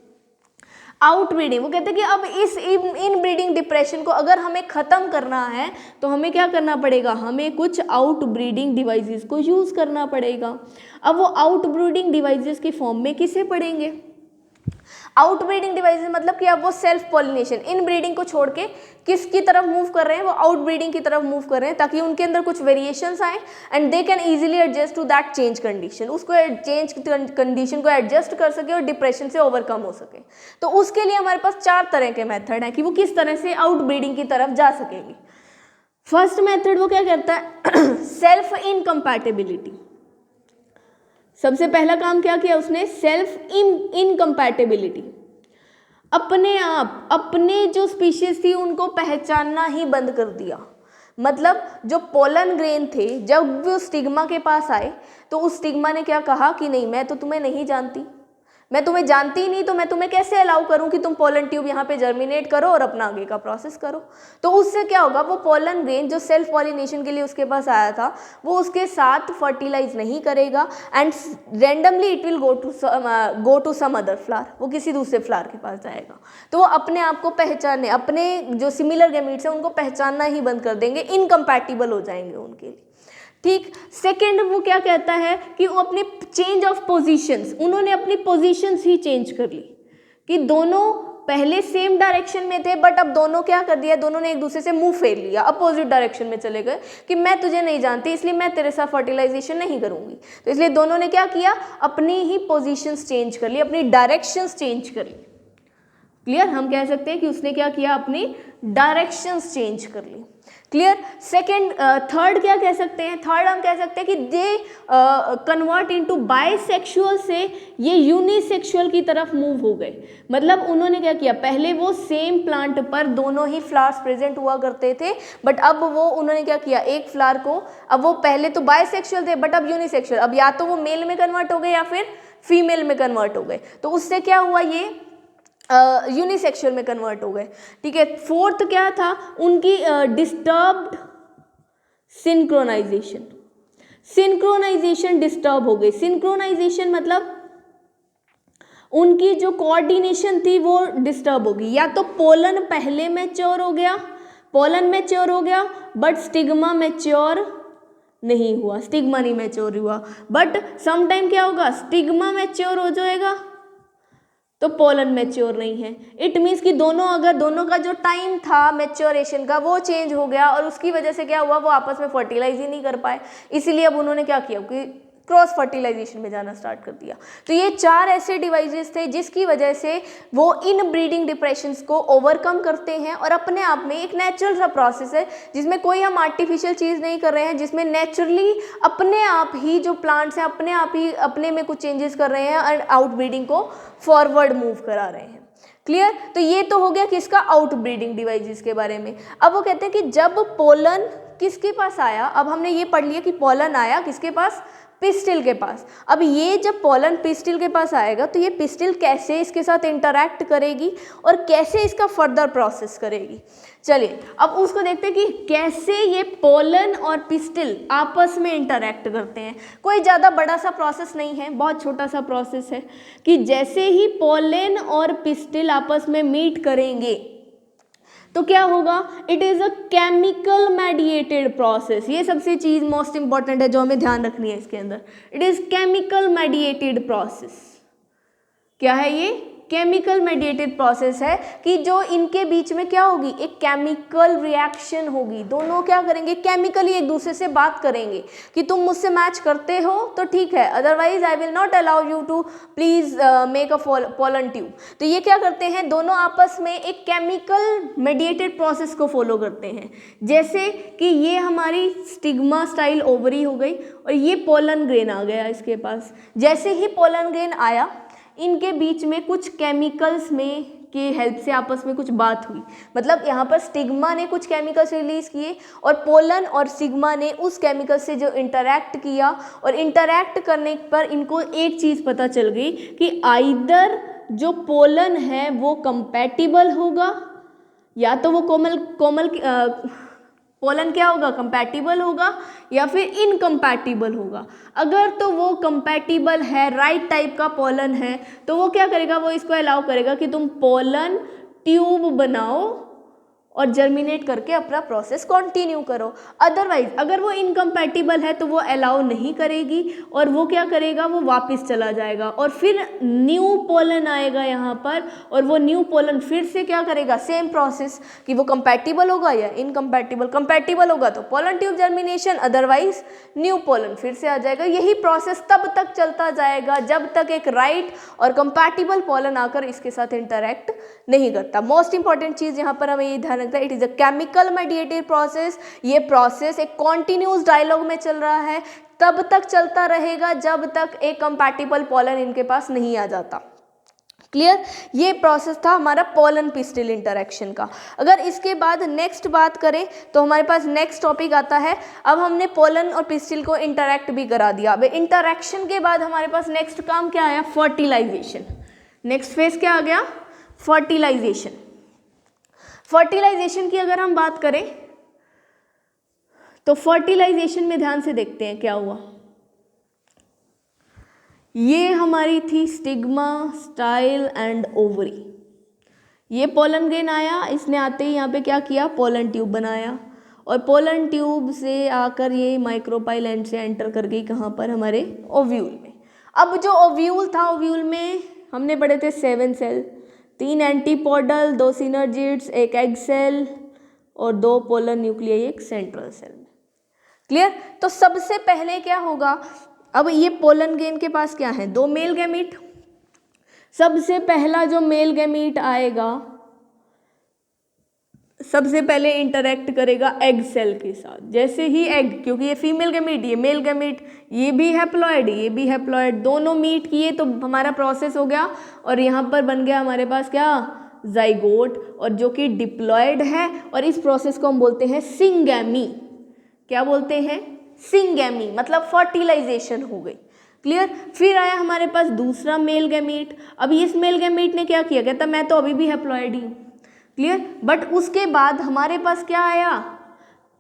Outbreeding, वो कहते हैं कि अब इस इनब्रीडिंग डिप्रेशन को अगर हमें ख़त्म करना है तो हमें क्या करना पड़ेगा, हमें कुछ आउटब्रीडिंग डिवाइसेस को यूज़ करना पड़ेगा। अब वो आउटब्रीडिंग डिवाइसेस के फॉर्म में किसे पढ़ेंगे, आउटब्रीडिंग डिवाइसेस मतलब कि अब वो सेल्फ पॉलिनेशन, इन ब्रीडिंग को छोड़ के किसकी तरफ मूव कर रहे हैं, वो आउटब्रीडिंग की तरफ मूव कर रहे हैं, ताकि उनके अंदर कुछ वेरिएशंस आए and they can easily adjust to that change condition, उसको चेंज कंडीशन को एडजस्ट कर सके और डिप्रेशन से ओवरकम हो सके। तो उसके लिए हमारे पास 4 तरह के मेथड हैं कि वो किस तरह से आउटब्रीडिंग की तरफ जा सकेंगे। फर्स्ट मेथड वो क्या करता है, सेल्फ इनकम्पैटिबिलिटी। सबसे पहला काम क्या किया उसने, सेल्फ इनकम्पैटिबिलिटी। अपने आप अपने जो स्पीशीज थी उनको पहचानना ही बंद कर दिया। मतलब जो पोलन ग्रेन थे जब वो स्टिग्मा के पास आए तो उस स्टिग्मा ने क्या कहा कि नहीं, मैं तो तुम्हें नहीं जानती, मैं तुम्हें जानती ही नहीं, तो मैं तुम्हें कैसे अलाउ करूं कि तुम पोलन ट्यूब यहाँ पे जर्मिनेट करो और अपना आगे का प्रोसेस करो। तो उससे क्या होगा, वो पोलन ग्रेन जो सेल्फ पॉलिनेशन के लिए उसके पास आया था वो उसके साथ फर्टिलाइज नहीं करेगा and randomly it will go to some other flower, वो किसी दूसरे फ्लावर के पास जाएगा। तो वो अपने आप को पहचानने, अपने जो सिमिलर गैमीट्स हैं उनको पहचानना ही बंद कर देंगे, इनकम्पैटिबल हो जाएंगे उनके लिए। ठीक। सेकेंड वो क्या कहता है कि वो अपने चेंज ऑफ पोजीशंस, उन्होंने अपनी पोजीशंस ही चेंज कर ली कि दोनों पहले सेम डायरेक्शन में थे बट अब दोनों क्या कर दिया, दोनों ने एक दूसरे से मुंह फेर लिया, अपोजिट डायरेक्शन में चले गए कि मैं तुझे नहीं जानती इसलिए मैं तेरे साथ फर्टिलाइजेशन नहीं करूंगी। तो इसलिए दोनों ने क्या किया, अपनी ही पोजीशंस चेंज कर ली, अपनी डायरेक्शंस चेंज कर ली। क्लियर, हम कह सकते हैं कि उसने क्या किया, अपनी डायरेक्शंस चेंज कर ली। क्लियर। सेकेंड, थर्ड क्या कह सकते हैं, थर्ड हम कह सकते हैं कि दे कन्वर्ट इनटू बाइसेक्सुअल से ये यूनिसेक्सुअल की तरफ मूव हो गए। मतलब उन्होंने क्या किया, पहले वो सेम प्लांट पर दोनों ही फ्लावर्स प्रेजेंट हुआ करते थे बट अब वो उन्होंने क्या किया, एक फ्लावर को, अब वो पहले तो बाइसेक्सुअल थे बट अब यूनिसेक्सुअल, अब या तो वो मेल में कन्वर्ट हो गए या फिर फीमेल में कन्वर्ट हो गए। तो उससे क्या हुआ, ये यूनिसेक्सुअल में कन्वर्ट हो गए। ठीक है। फोर्थ क्या था, उनकी डिस्टर्ब्ड सिंक्रोनाइजेशन। सिंक्रोनाइजेशन डिस्टर्ब हो गई। सिंक्रोनाइजेशन मतलब उनकी जो कोऑर्डिनेशन थी वो डिस्टर्ब होगी। या तो पोलन पहले मैच्योर हो गया, पोलन मैच्योर हो गया बट स्टिग्मा मैच्योर नहीं हुआ, स्टिग्मा नहीं मैच्योर हुआ। बट सम टाइम क्या होगा, स्टिग्मा मैच्योर हो जाएगा तो पोलन मैच्योर नहीं है। इट मीन्स कि दोनों का जो टाइम था मैच्योरेशन का वो चेंज हो गया और उसकी वजह से क्या हुआ, वो आपस में फर्टिलाइज ही नहीं कर पाए। इसीलिए अब उन्होंने क्या किया कि क्रॉस फर्टिलाइजेशन में जाना स्टार्ट कर दिया। तो ये 4 ऐसे डिवाइसेस थे जिसकी वजह से वो इन ब्रीडिंग डिप्रेशंस को ओवरकम करते हैं और अपने आप में एक नेचुरल सा प्रोसेस है जिसमें कोई हम आर्टिफिशियल चीज़ नहीं कर रहे हैं, जिसमें नेचुरली अपने आप ही जो प्लांट्स हैं अपने आप ही अपने में कुछ चेंजेस कर रहे हैं और आउट ब्रीडिंग को फॉरवर्ड मूव करा रहे हैं। क्लियर। तो ये तो हो गया किसका, आउट ब्रीडिंग डिवाइसेस के बारे में। अब वो कहते हैं कि जब पोलन किसके पास आया, अब हमने ये पढ़ लिया कि पोलन आया किसके पास, पिस्टिल के पास। अब ये जब पोलन पिस्टिल के पास आएगा तो ये पिस्टिल कैसे इसके साथ इंटरैक्ट करेगी और कैसे इसका फर्दर प्रोसेस करेगी। चलिए अब उसको देखते हैं कि कैसे ये पोलन और पिस्टिल आपस में इंटरैक्ट करते हैं। कोई ज़्यादा बड़ा सा प्रोसेस नहीं है, बहुत छोटा सा प्रोसेस है कि जैसे ही पोलन और पिस्टिल आपस में मीट करेंगे तो क्या होगा, it is a chemical mediated process. ये सबसे चीज़ मोस्ट इंपॉर्टेंट है जो हमें ध्यान रखनी है इसके अंदर। It is chemical mediated process. क्या है ये, केमिकल मेडिएटेड प्रोसेस है कि जो इनके बीच में क्या होगी, एक केमिकल रिएक्शन होगी। दोनों क्या करेंगे, केमिकली एक दूसरे से बात करेंगे कि तुम मुझसे मैच करते हो तो ठीक है, otherwise I will not allow you to please make a pollen tube. तो ये क्या करते हैं, दोनों आपस में एक केमिकल मेडिएटेड प्रोसेस को फॉलो करते हैं। जैसे कि ये हमारी स्टिग्मा स्टाइल ओवरी हो गई और ये पोलन ग्रेन आ गया इसके पास। जैसे ही पोलन ग्रेन आया इनके बीच में कुछ केमिकल्स में की हेल्प से आपस में कुछ बात हुई। मतलब यहाँ पर स्टिग्मा ने कुछ केमिकल्स रिलीज किए और पोलन और सिग्मा ने उस केमिकल से जो इंटरैक्ट किया और इंटरैक्ट करने पर इनको एक चीज़ पता चल गई कि आइदर जो पोलन है वो कंपैटिबल होगा या तो वो पोलन क्या होगा, कंपैटिबल होगा या फिर इनकम्पैटिबल होगा। अगर तो वो कंपैटिबल है, राइट टाइप का पोलन है, तो वो क्या करेगा, वो इसको अलाउ करेगा कि तुम पोलन ट्यूब बनाओ और जर्मिनेट करके अपना प्रोसेस कंटिन्यू करो। अदरवाइज अगर वो इनकम्पैटिबल है तो वो अलाउ नहीं करेगी और वो क्या करेगा, वो वापस चला जाएगा और फिर न्यू पोलन आएगा यहाँ पर और वो न्यू पोलन फिर से क्या करेगा, सेम प्रोसेस कि वो कंपैटिबल होगा या इनकम्पैटिबल। कंपैटिबल होगा तो pollen tube germination, otherwise new pollen फिर से आ जाएगा। यही प्रोसेस तब तक चलता जाएगा जब तक एक राइट और कंपैटिबल पोलन आकर इसके साथ इंटरैक्ट नहीं करता। मोस्ट इंपॉर्टेंट चीज़ यहाँ पर हमें ये ध्यान रखना है, it is a chemical mediated process. ये प्रोसेस एक कॉन्टिन्यूस डायलॉग में चल रहा है, तब तक चलता रहेगा जब तक एक कंपैटिबल पोलन इनके पास नहीं आ जाता। क्लियर। ये प्रोसेस था हमारा पोलन पिस्टिल इंटरेक्शन का। अगर इसके बाद नेक्स्ट बात करें तो हमारे पास नेक्स्ट टॉपिक आता है। अब हमने पोलन और पिस्टिल को इंटरैक्ट भी करा दिया। अब इंटरैक्शन के बाद हमारे पास नेक्स्ट काम क्या आया, फर्टिलाइजेशन। नेक्स्ट फेज क्या आ गया, फर्टिलाइजेशन। फर्टिलाइजेशन की अगर हम बात करें तो फर्टिलाइजेशन में ध्यान से देखते हैं क्या हुआ। ये हमारी थी स्टिग्मा, स्टाइल एंड ओवरी। ये पोलन ग्रेन आया, इसने आते ही यहाँ पे क्या किया, पोलन ट्यूब बनाया और पोलन ट्यूब से आकर ये माइक्रोपाइल एंड से एंटर कर गई कहाँ पर, हमारे ओव्यूल में। अब जो ओव्यूल था, ओव्यूल में हमने पढ़े थे 7 cell, 3 antipodal, 2 synergids, 1 egg cell और 2 पोलर न्यूक्लियाई एक सेंट्रल सेल में। क्लियर। तो सबसे पहले क्या होगा, अब ये पोलन ग्रेन के पास क्या है, 2 मेल गैमीट। सबसे पहला जो मेल गैमीट आएगा सबसे पहले इंटरैक्ट करेगा एग सेल के साथ। जैसे ही एग, क्योंकि ये फीमेल गैमीट, ये मेल गैमीट, ये भी हैप्लॉइड, ये भी हैप्लॉइड, दोनों मीट किए तो हमारा प्रोसेस हो गया और यहाँ पर बन गया हमारे पास क्या, जाइगोट, और जो कि डिप्लॉयड है और इस प्रोसेस को हम बोलते हैं सिंगैमी। क्या बोलते हैं, सिंगैमी, मतलब फर्टिलाइजेशन हो गई। क्लियर। फिर आया हमारे पास दूसरा मेल गैमीट। अब इस मेल गैमीट ने क्या किया, कहता मैं तो अभी भी हैप्लॉइड ही हूँ। क्लियर। बट उसके बाद हमारे पास क्या आया,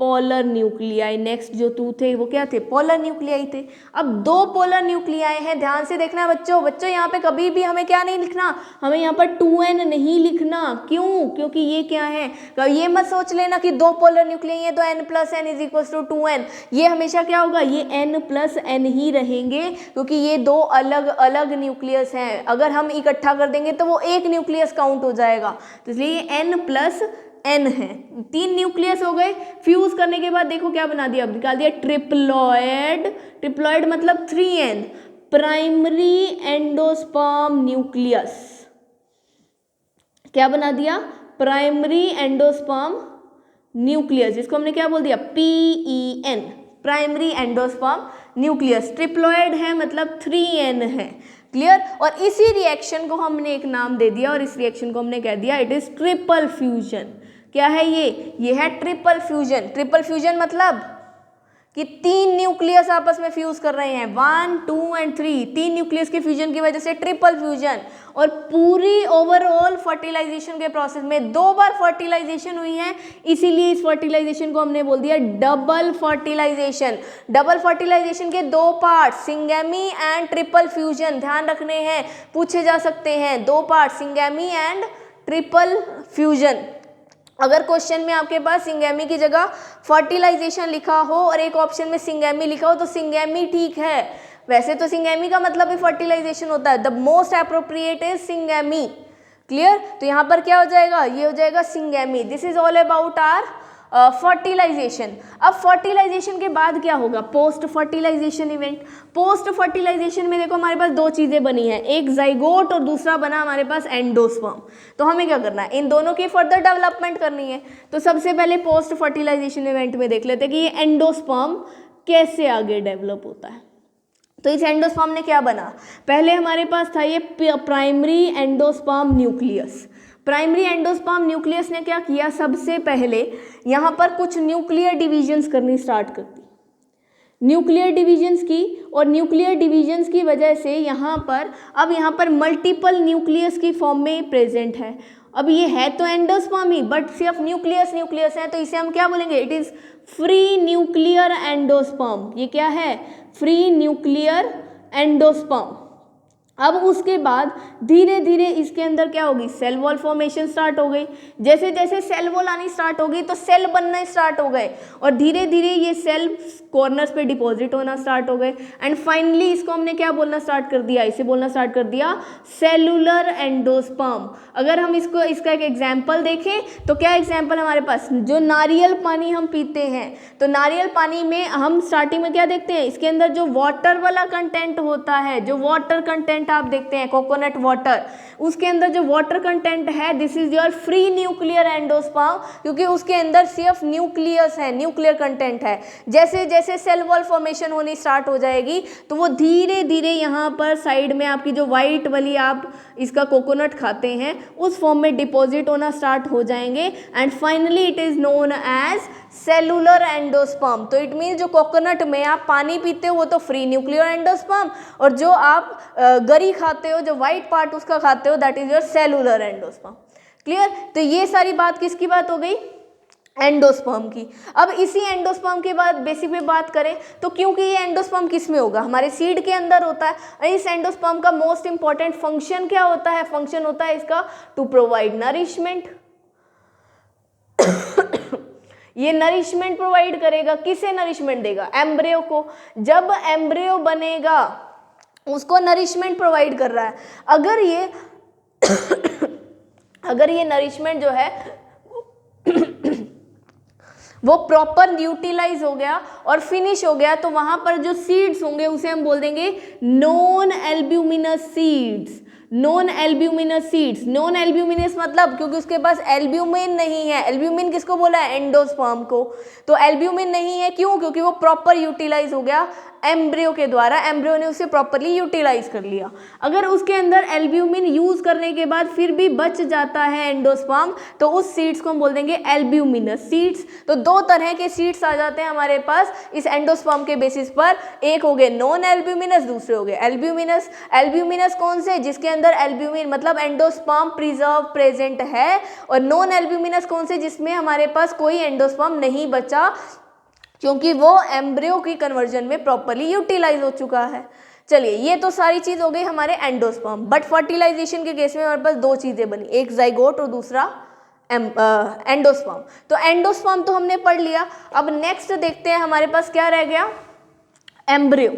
पोलर न्यूक्लियाई। नेक्स्ट जो 2 थे वो क्या थे, पोलर न्यूक्लियाई थे। अब 2 पोलर न्यूक्लियाई हैं, ध्यान से देखना है बच्चों यहाँ पे कभी भी हमें क्या नहीं लिखना, हमें यहाँ पर 2n नहीं लिखना। क्यों? क्योंकि ये क्या है, ये मत सोच लेना कि 2 पोलर न्यूक्लियाई है तो n + n = 2n। ये हमेशा क्या होगा, ये n + n ही रहेंगे, क्योंकि ये 2 अलग अलग न्यूक्लियस हैं। अगर हम इकट्ठा कर देंगे तो वो एक न्यूक्लियस काउंट हो जाएगा, तो इसलिए ये n + n है। 3 न्यूक्लियस हो गए। फ्यूज करने के बाद देखो क्या बना दिया, अब निकाल दिया ट्रिप्लॉयड। ट्रिप्लॉयड मतलब 3n, प्राइमरी एंडोस्पर्म न्यूक्लियस। क्या बना दिया, प्राइमरी एंडोस्पर्म न्यूक्लियस, जिसको हमने क्या बोल दिया, PEN, primary endosperm nucleus. Triploid है मतलब 3n है। क्लियर? और इसी रिएक्शन को हमने एक नाम दे दिया और इस रिएक्शन को हमने कह दिया इट इज ट्रिपल फ्यूजन। क्या है ये है ट्रिपल फ्यूजन। ट्रिपल फ्यूजन मतलब कि 3 न्यूक्लियस आपस में फ्यूज कर रहे हैं, 1, 2 एंड 3। 3 न्यूक्लियस के फ्यूजन की वजह से ट्रिपल फ्यूजन। और पूरी ओवरऑल फर्टिलाइजेशन के प्रोसेस में 2 बार फर्टिलाइजेशन हुई है, इसीलिए इस फर्टिलाइजेशन को हमने बोल दिया डबल फर्टिलाइजेशन। डबल फर्टिलाइजेशन के 2 part, syngamy and triple fusion, ध्यान रखने हैं, पूछे जा सकते हैं। 2 part, syngamy and triple fusion. अगर क्वेश्चन में आपके पास सिंगेमी की जगह फर्टिलाइजेशन लिखा हो और एक ऑप्शन में सिंगेमी लिखा हो तो सिंगेमी ठीक है, वैसे तो सिंगेमी का मतलब भी फर्टिलाइजेशन होता है। The most appropriate is syngamy. Clear? तो यहाँ पर क्या हो जाएगा, ये हो जाएगा syngamy. This is all about our fertilization. अब फर्टिलाइजेशन के बाद क्या होगा, post fertilization event. Post fertilization में देखो हमारे पास 2 चीज़ें बनी हैं, एक जाइगोट और दूसरा बना हमारे पास एंडोस्पर्म। तो हमें क्या करना है, इन दोनों की फर्दर डेवलपमेंट करनी है। तो सबसे पहले पोस्ट फर्टिलाइजेशन इवेंट में देख लेते हैं कि ये एंडोस्पर्म कैसे आगे डेवलप होता है। तो इस एंडोस्पर्म ने क्या बना, पहले हमारे पास था ये primary endosperm nucleus. Primary endosperm nucleus ने क्या किया, सबसे पहले यहाँ पर कुछ न्यूक्लियर डिविजन्स करनी स्टार्ट कर दी। न्यूक्लियर डिविजन्स की, और न्यूक्लियर डिविजन्स की वजह से यहाँ पर मल्टीपल न्यूक्लियस की फॉर्म में प्रेजेंट है। अब ये है तो एंडोस्पर्म ही, बट सिर्फ न्यूक्लियस है, तो इसे हम क्या बोलेंगे, it is free nuclear endosperm. ये क्या है, फ्री न्यूक्लियर एंडोस्पर्म। अब उसके बाद धीरे धीरे इसके अंदर क्या होगी, सेल वॉल फॉर्मेशन स्टार्ट हो गई। जैसे जैसे सेल वॉल आनी स्टार्ट हो गई तो सेल बनना स्टार्ट हो गए, और धीरे धीरे ये सेल कॉर्नर्स पे डिपॉजिट होना स्टार्ट हो गए। एंड फाइनली इसको हमने क्या बोलना स्टार्ट कर दिया, इसे बोलना स्टार्ट कर दिया सेलुलर एंडोस्पर्म। अगर हम इसका एक एग्जाम्पल देखें तो क्या एग्जाम्पल हमारे पास, जो नारियल पानी हम पीते हैं, तो नारियल पानी में हम स्टार्टिंग में क्या देखते हैं, इसके अंदर जो वाटर वाला कंटेंट होता है, जो वाटर कंटेंट आप देखते हैं कोकोनट वाटर, उसके अंदर जो वाटर कंटेंट है, this is your free nuclear endosperm, क्योंकि उसके अंदर सिर्फ न्यूक्लियस है, न्यूक्लियर कंटेंट है। जैसे जैसे सेल वॉल फॉर्मेशन होनी स्टार्ट हो जाएगी तो वो धीरे धीरे यहाँ पर साइड में आपकी जो वाइट वाली आप इसका कोकोनट खाते हैं उस फॉर्म में डिपॉजिट होना स्टार्ट हो जाएंगे। And finally it is known as cellular endosperm. तो इट मीन जो कोकोनट में आप पानी पीते हो वो तो फ्री न्यूक्लियर एंडोस्पर्म, और जो आप गरी खाते हो, जो वाइट पार्ट उसका खाते हो, that is your cellular endosperm. Clear? तो ये सारी बात किसकी बात हो गई, एंडोस्पर्म की। अब इसी एंडोस्पर्म के बाद बेसिक में बात करें तो क्योंकि ये एंडोस्पर्म किस में होगा, हमारे सीड के अंदर होता है। इस एंडोस्पर्म का मोस्ट इंपॉर्टेंट फंक्शन क्या होता है, फंक्शन होता है इसका टू प्रोवाइड नरिशमेंट। ये नरिशमेंट प्रोवाइड करेगा, किसे नरिशमेंट देगा, एम्ब्रियो को। जब एम्ब्रियो बनेगा उसको नरिशमेंट प्रोवाइड कर रहा है। अगर ये नरिशमेंट जो है वो प्रॉपर यूटिलाइज हो गया और फिनिश हो गया, तो वहां पर जो सीड्स होंगे उसे हम बोल देंगे non albuminous seeds. Non albuminous seeds, non albuminous मतलब क्योंकि उसके पास एल्ब्यूमिन नहीं है। एल्ब्यूमिन किसको बोला है, एंडोस्पर्म को। तो एल्ब्यूमिन नहीं है, क्यों, क्योंकि वो प्रॉपर यूटिलाइज हो गया एम्ब्रियो के द्वारा, एम्ब्रियो ने उसे प्रॉपरली यूटिलाइज कर लिया। अगर उसके अंदर एल्ब्यूमिन यूज करने के बाद फिर भी बच जाता है एंडोस्पर्म, तो उस सीड्स को हम बोल देंगे एल्ब्यूमिनस सीड्स। तो 2 तरह के सीड्स आ जाते हैं हमारे पास इस एंडोस्पर्म के बेसिस पर, एक हो गए नॉन एल्ब्यूमिनस, दूसरे हो गए एल्ब्यूमिनस। एल्ब्यूमिनस कौन से, जिसके अंदर अंदर एल्ब्यूमिन मतलब एंडोस्पर्म प्रिजर्व प्रेजेंट है, और नॉन एल्ब्यूमिनस कौन से, जिसमें हमारे पास कोई एंडोस्पर्म नहीं बचा क्योंकि वो एम्ब्रियो की कन्वर्जन में प्रॉपरली यूटिलाइज हो चुका है। चलिए ये तो सारी चीज हो गई हमारे एंडोस्पर्म। बट फर्टिलाइजेशन के केस में हमारे पास दो चीजें बनी, एक जाइगोट और दूसरा एंडोस्पर्म। तो एंडोस्पर्म तो हमने पढ़ लिया। अब नेक्स्ट देखते हैं हमारे पास क्या रह गया, एम्ब्रियो।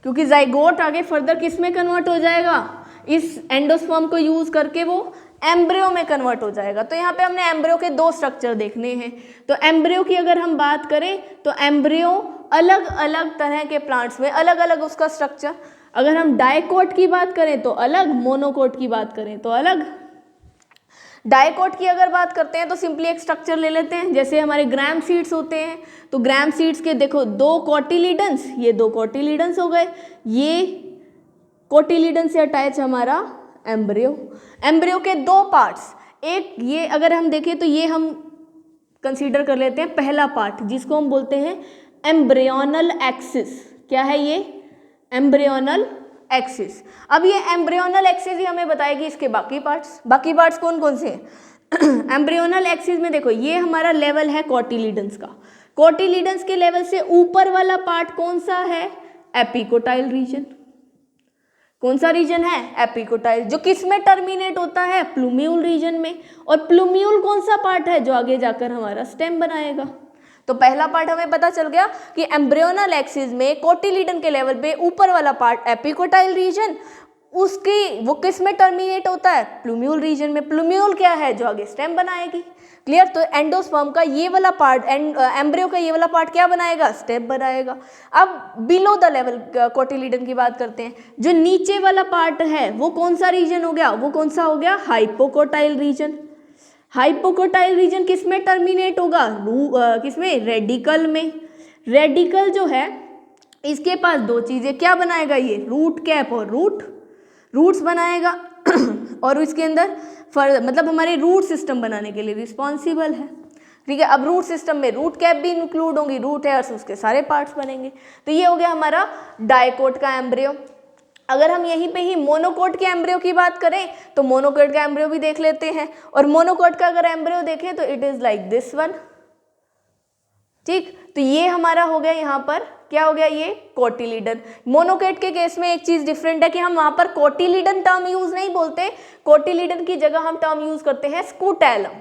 क्योंकि जाइगोट आगे फर्दर किस में कन्वर्ट हो जाएगा, इस एंडोस्पर्म को यूज करके वो एम्ब्रियो में कन्वर्ट हो जाएगा। तो यहाँ पे हमने एम्ब्रियो के दो स्ट्रक्चर देखने हैं। तो एम्ब्रियो की अगर हम बात करें तो एम्ब्रियो अलग अलग तरह के प्लांट्स में अलग अलग उसका स्ट्रक्चर, अगर हम डाइकोट की बात करें तो अलग, मोनोकोट की बात करें तो अलग। डाइकोट की अगर बात करते हैं तो सिंपली एक स्ट्रक्चर ले लेते हैं, जैसे हमारे ग्राम सीड्स होते हैं, तो ग्राम सीड्स के देखो दो कोटिलीडन्स, ये दो कोटिलीडन्स हो गए, ये कोटिलीडन से अटैच हमारा एम्ब्रियो। एम्ब्रियो के दो पार्ट्स, एक ये अगर हम देखें तो ये हम कंसीडर कर लेते हैं पहला पार्ट, जिसको हम बोलते हैं एम्ब्रियोनल एक्सिस। क्या है ये, एम्ब्रियोनल एक्सिस। अब ये एम्ब्रियोनल एक्सिस ही हमें बताएगी इसके बाकी पार्ट्स कौन कौन से हैं। एम्ब्रियोनल एक्सिस में देखो ये हमारा लेवल है कोटिलीडन्स का, कोटिलीडन्स के लेवल से ऊपर वाला पार्ट कौन सा है, एपिकोटाइल रीजन। कौन सा रीजन है, एपिकोटाइल, जो किस में टर्मिनेट होता है, प्लूम्यूल रीजन में। और प्लूम्यूल कौन सा पार्ट है, जो आगे जाकर हमारा स्टेम बनाएगा। तो पहला पार्ट हमें पता चल गया कि एम्ब्रियोनल एक्सिस में कोटिलीडन के लेवल पे ऊपर वाला पार्ट एपिकोटाइल रीजन, उसकी वो किस में टर्मिनेट होता है, प्लूम्यूल रीजन में। प्लूम्यूल क्या है, जो आगे स्टेम बनाएगी। क्लियर। तो एंडोस्पर्म का ये वाला पार्ट, एम्ब्रियो का ये वाला पार्ट क्या बनाएगा, स्टेम बनाएगा। अब बिलो द लेवल कोटिलीडन की बात करते हैं, जो नीचे वाला पार्ट है वो कौन सा रीजन हो गया, वो कौन सा हो गया, हाइपोकोटाइल रीजन। हाइपोकोटाइल रीजन किस में टर्मिनेट होगा, किसमें, रेडिकल में। रेडिकल जो है इसके पास दो चीजें क्या बनाएगा, ये रूट कैप और रूट्स बनाएगा और इसके अंदर मतलब हमारे रूट सिस्टम बनाने के लिए रिस्पॉन्सिबल है। ठीक है। अब रूट सिस्टम में रूट कैप भी इंक्लूड होंगी, रूट हेयर्स, उसके सारे पार्ट्स बनेंगे। तो ये हो गया हमारा डाइकोट का एम्ब्रियो। अगर हम यहीं पे ही मोनोकोट के एम्ब्रियो की बात करें तो मोनोकोट का एम्ब्रियो भी देख लेते हैं। और मोनोकोट का अगर एम्ब्रियो देखें तो it is like this one. ठीक। तो ये हमारा हो गया, यहाँ पर क्या हो गया, ये कोटिलीडन। मोनोकोट के केस में एक चीज डिफरेंट है कि हम वहां पर कोटिलीडन टर्म यूज नहीं बोलते, कोटिलीडन की जगह हम टर्म यूज करते हैं स्कूटेलम।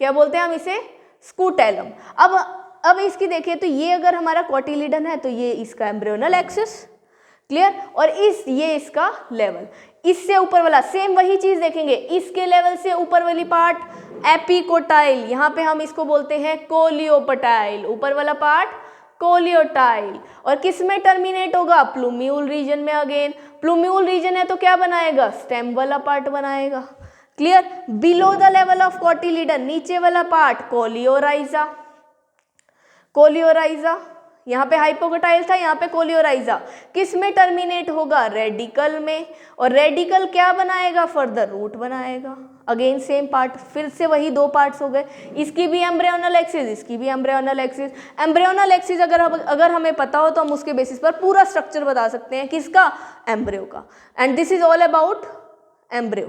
क्या बोलते हैं हम इसे, स्कूटेलम। अब इसकी देखिए तो ये अगर हमारा कोटिलीडन है तो ये इसका एम्ब्रियोनल एक्सिस। क्लियर। और ये इसका लेवल, इससे ऊपर वाला सेम वही चीज देखेंगे, इसके लेवल से ऊपर वाली पार्ट एपिकोटाइल, यहाँ पे हम इसको बोलते हैं कोलियोपटाइल, ऊपर वाला पार्ट कोलियोटाइल। और किस में टर्मिनेट होगा, प्लूम्यूल रीजन में। अगेन प्लूम्यूल रीजन है तो क्या बनाएगा, स्टेम वाला पार्ट बनाएगा। Clear. Below the level of cotyledon, नीचे वाला पार्ट कोलियोराइजा। यहाँ पे हाइपोकोटाइल था, यहाँ पे कोलियोराइजा। किस में टर्मिनेट होगा, रेडिकल में। और रेडिकल क्या बनाएगा, फर्दर रूट बनाएगा। अगेन सेम पार्ट, फिर से वही दो पार्ट्स हो गए, इसकी भी एम्ब्रियोनल एक्सिस, इसकी भी एम्ब्रियोनल एक्सिस। एम्ब्रियोनल एक्सिस अगर हमें पता हो तो हम उसके बेसिस पर पूरा स्ट्रक्चर बता सकते हैं किसका, एम्ब्रियो का। And this is all about embryo.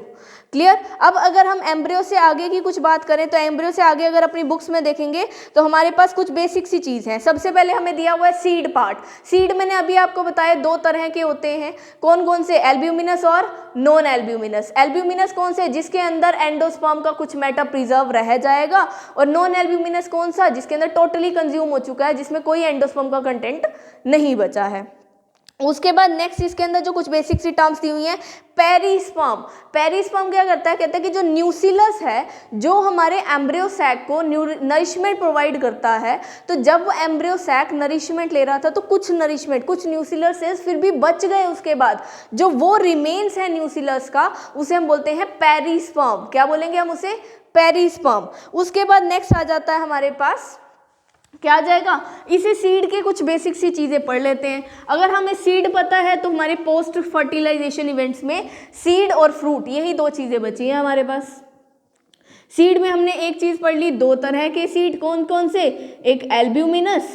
Clear. अब अगर हम एम्ब्रियो से आगे की कुछ बात करें तो एम्ब्रियो से आगे अगर अपनी बुक्स में देखेंगे तो हमारे पास कुछ बेसिक सी चीज़ है। सबसे पहले हमें दिया हुआ है सीड पार्ट। सीड मैंने अभी आपको बताया दो तरह के होते हैं, कौन कौन से, एल्ब्यूमिनस और नॉन एल्ब्यूमिनस। एल्ब्यूमिनस कौन से, जिसके अंदर एंडोस्पर्म का कुछ मैटर प्रिजर्व रह जाएगा, और नॉन एल्ब्यूमिनस कौन सा, जिसके अंदर टोटली कंज्यूम हो चुका है, जिसमें कोई एंडोस्पर्म का कंटेंट नहीं बचा है। उसके बाद नेक्स्ट इसके अंदर जो कुछ बेसिक सी टर्म्स दी हुई हैं, पेरिस्पर्म। पेरिस्पर्म क्या करता है, कहते हैं कि जो न्यूसिलस है, जो हमारे एम्ब्रियो सैक को नरिशमेंट प्रोवाइड करता है, तो जब वो एम्ब्रियो सैक नरिशमेंट ले रहा था तो कुछ नरिशमेंट, कुछ न्यूसिलर सेल्स फिर भी बच गए, उसके बाद जो वो रिमेन्स है न्यूसिलस का, उसे हम बोलते हैं पेरिस्पर्म। क्या बोलेंगे हम उसे, पेरिस्पर्म। उसके बाद नेक्स्ट आ जाता है हमारे पास, क्या आ जाएगा, इसी सीड के कुछ बेसिक सी चीज़ें पढ़ लेते हैं। अगर हमें सीड पता है तो हमारे पोस्ट फर्टिलाइजेशन इवेंट्स में सीड और फ्रूट, यही दो चीज़ें बची हैं हमारे पास। सीड में हमने एक चीज़ पढ़ ली, दो तरह के सीड कौन कौन से, एक एल्ब्यूमिनस,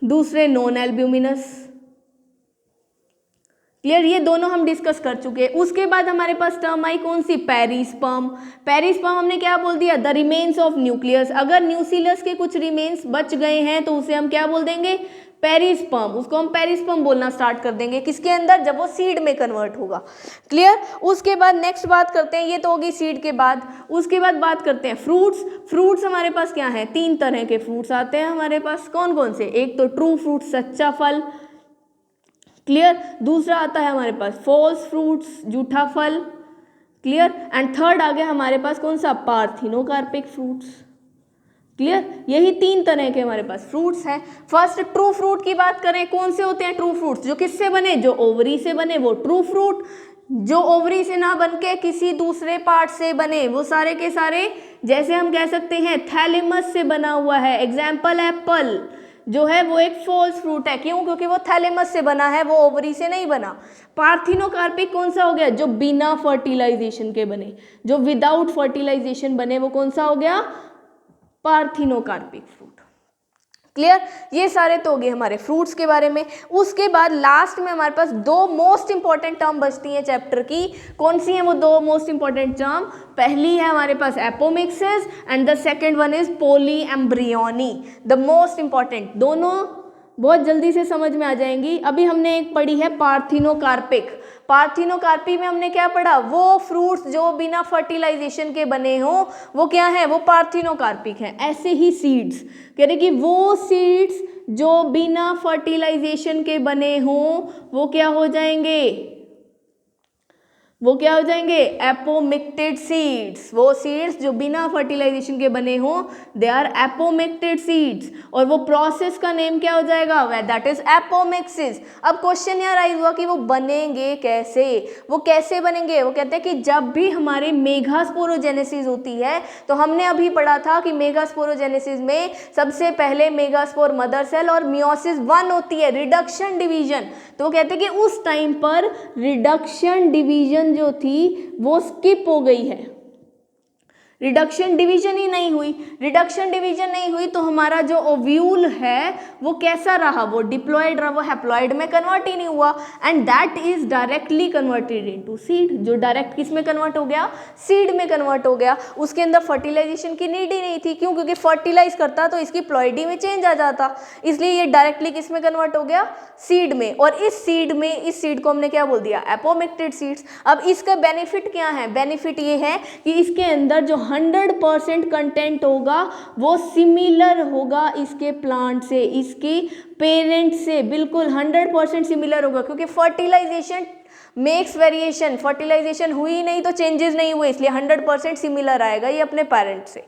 दूसरे नॉन एल्ब्यूमिनस। क्लियर, ये दोनों हम डिस्कस कर चुके हैं। उसके बाद हमारे पास टर्म आई कौन सी, पेरिस्पर्म। पेरिस्पर्म हमने क्या बोल दिया, द रिमेन्स ऑफ न्यूक्लियस। अगर न्यूक्लियस के कुछ रिमेन्स बच गए हैं तो उसे हम क्या बोल देंगे, पेरिस्पर्म। उसको हम पेरिस्पर्म बोलना स्टार्ट कर देंगे, किसके अंदर, जब वो सीड में कन्वर्ट होगा। क्लियर। उसके बाद नेक्स्ट बात करते हैं, ये तो होगी सीड के बाद। उसके बाद बात करते हैं फ्रूट्स। फ्रूट्स हमारे पास क्या है, 3 तरह के फ्रूट्स आते हैं हमारे पास। कौन कौन से, एक तो ट्रू फ्रूट, सच्चा फल। क्लियर। दूसरा आता है हमारे पास फॉल्स फ्रूट्स, झूठा फल। क्लियर। एंड थर्ड आ गया हमारे पास कौन सा, पार्थिनोकार्पिक फ्रूट्स। क्लियर। यही 3 तरह के हमारे पास फ्रूट्स हैं। फर्स्ट ट्रू फ्रूट की बात करें, कौन से होते हैं ट्रू फ्रूट्स, जो किससे बने, जो ओवरी से बने वो ट्रू फ्रूट। जो ओवरी से ना बन के किसी दूसरे पार्ट से बने वो सारे के सारे, जैसे हम कह सकते हैं थैलेमस से बना हुआ है। एग्जाम्पल एप्पल जो है वो एक फॉल्स फ्रूट है, क्यों, क्योंकि वो थैलेमस से बना है, वो ओवरी से नहीं बना। पार्थिनोकार्पिक कौन सा हो गया, जो बिना फर्टिलाइजेशन के बने, जो विदाउट फर्टिलाइजेशन बने, वो कौन सा हो गया, पार्थिनोकार्पिक फ्रूट। क्लियर। ये सारे तो हो गए हमारे फ्रूट्स के बारे में। उसके बाद लास्ट में हमारे पास 2 मोस्ट इंपॉर्टेंट टर्म बचती हैं चैप्टर की। कौन सी हैं वो 2 मोस्ट इंपॉर्टेंट टर्म, पहली है हमारे पास apomixis and the second one is polyembryony. The most important, दोनों बहुत जल्दी से समझ में आ जाएंगी। अभी हमने एक पढ़ी है पार्थिनोकार्पिक। पार्थिनोकार्पी में हमने क्या पढ़ा, वो फ्रूट्स जो बिना फर्टिलाइजेशन के बने हों वो क्या है, वो पार्थिनोकार्पिक हैं। ऐसे ही सीड्स, कह रहे कि वो सीड्स जो बिना फर्टिलाइजेशन के बने हों वो क्या हो जाएंगे, वो क्या हो जाएंगे, एपोमिक्टेड सीड्स। वो सीड्स जो बिना फर्टिलाइजेशन के बने हों दे आर एपोमिक्टेड सीड्स, और वो प्रोसेस का नेम क्या हो जाएगा, दैट इज एपोमिक्सिस। अब क्वेश्चन यहाँ राइज हुआ कि वो बनेंगे कैसे, वो कैसे बनेंगे। वो कहते हैं कि जब भी हमारे मेगास्पोरोजेनेसिस होती है, तो हमने अभी पढ़ा था कि मेगास्पोरोजेनेसिस में सबसे पहले मेगास्पोर मदर सेल और मियोसिस 1 होती है, रिडक्शन डिवीजन। तो वो कहते हैं कि उस टाइम पर रिडक्शन डिवीजन जो थी वो स्किप हो गई है, रिडक्शन डिवीजन ही नहीं हुई। रिडक्शन डिवीजन नहीं हुई तो हमारा जो ओव्यूल है वो कैसा रहा, वो डिप्लॉयड रहा, वो हैप्लॉयड में कन्वर्ट ही नहीं हुआ। And that is directly converted into seed, जो डायरेक्ट किस में कन्वर्ट हो गया, सीड में कन्वर्ट हो गया। उसके अंदर फर्टिलाइजेशन की नीड ही नहीं थी, क्यों, क्योंकि फर्टिलाइज करता तो इसकी प्लॉइडी में चेंज आ जाता, इसलिए ये डायरेक्टली किस में कन्वर्ट हो गया, सीड में। और इस सीड को हमने क्या बोल दिया, एपोमिक्टेड सीड्स। अब इसका बेनिफिट क्या है, बेनिफिट ये है कि इसके अंदर जो 100% कंटेंट होगा वो सिमिलर होगा इसके प्लांट से, इसके पेरेंट से, बिल्कुल 100% सिमिलर होगा, क्योंकि फर्टिलाइजेशन मेक्स वेरिएशन, फर्टिलाइजेशन हुई नहीं तो चेंजेस नहीं हुए, इसलिए 100% सिमिलर आएगा ये अपने पेरेंट से।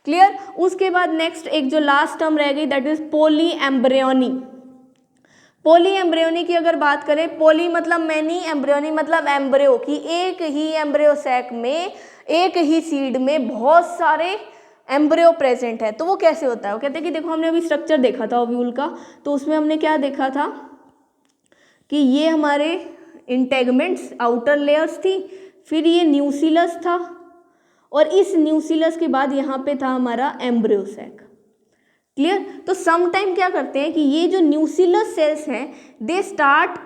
क्लियर। उसके बाद नेक्स्ट एक जो लास्ट टर्म रह गई दैट इज पोलीएम्ब्रियोनी। पोलीएम्ब्रियोनी की अगर बात करें, पोली मतलब मैनी, एम्ब्रियोनी मतलब एम्ब्रियो, की एक ही एम्ब्रियो सैक में, एक ही सीड में बहुत सारे एम्ब्रियो प्रेजेंट है। तो वो कैसे होता है, वो कहते हैं कि देखो हमने अभी स्ट्रक्चर देखा था ओव्यूल का, तो उसमें हमने क्या देखा था कि ये हमारे इंटेगमेंट्स आउटर लेयर्स थी, फिर ये न्यूसिलस था, और इस न्यूसिलस के बाद यहाँ पे था हमारा एम्ब्रियो सैक। क्लियर। तो समटाइम क्या करते हैं कि ये जो न्यूसिलस सेल्स हैं they start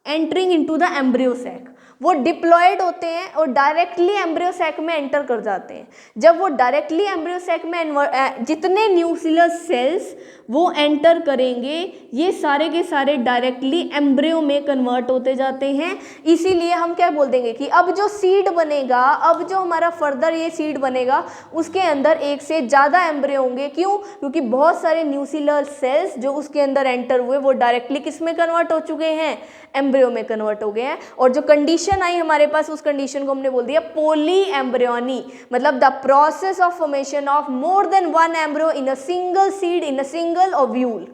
entering into the embryo sac, वो डिप्लॉयड होते हैं और डायरेक्टली एम्ब्रियो सैक में एंटर कर जाते हैं। जब वो डायरेक्टली एम्ब्रियो सैक में जितने न्यूक्लियस सेल्स वो एंटर करेंगे ये सारे के सारे डायरेक्टली एम्ब्रियो में कन्वर्ट होते जाते हैं। इसीलिए हम क्या बोल देंगे कि अब जो सीड बनेगा, अब जो हमारा फर्दर ये सीड बनेगा उसके अंदर एक से ज़्यादा एम्ब्रियो होंगे। क्यों? क्योंकि बहुत सारे न्यूक्लियर सेल्स जो उसके अंदर एंटर हुए वो डायरेक्टली किस में कन्वर्ट हो चुके हैं, एम्ब्रियो में कन्वर्ट हो गए हैं। और जो कंडीशन आई हमारे पास उस कंडीशन को हमने बोल दिया पोली एम्ब्रियोनी, मतलब the process of formation of more than one embryo in a single seed in a single ovule.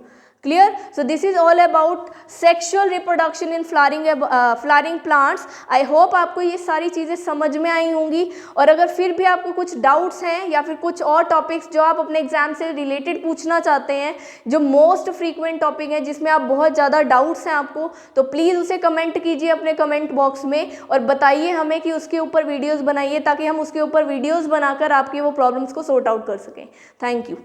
Clear? So this is all about sexual reproduction in flowering plants. I hope आपको ये सारी चीज़ें समझ में आई होंगी। और अगर फिर भी आपको कुछ डाउट्स हैं या फिर कुछ और टॉपिक्स जो आप अपने एग्जाम से रिलेटेड पूछना चाहते हैं, जो मोस्ट फ्रीक्वेंट टॉपिक है जिसमें आप बहुत ज़्यादा डाउट्स हैं आपको, तो प्लीज़ उसे कमेंट कीजिए अपने कमेंट बॉक्स में और बताइए हमें कि उसके ऊपर वीडियोज़ बनाइए ताकि हम उसके ऊपर वीडियोज़ बनाकर आपकी वो प्रॉब्लम्स को सॉर्ट आउट कर सकें। Thank you.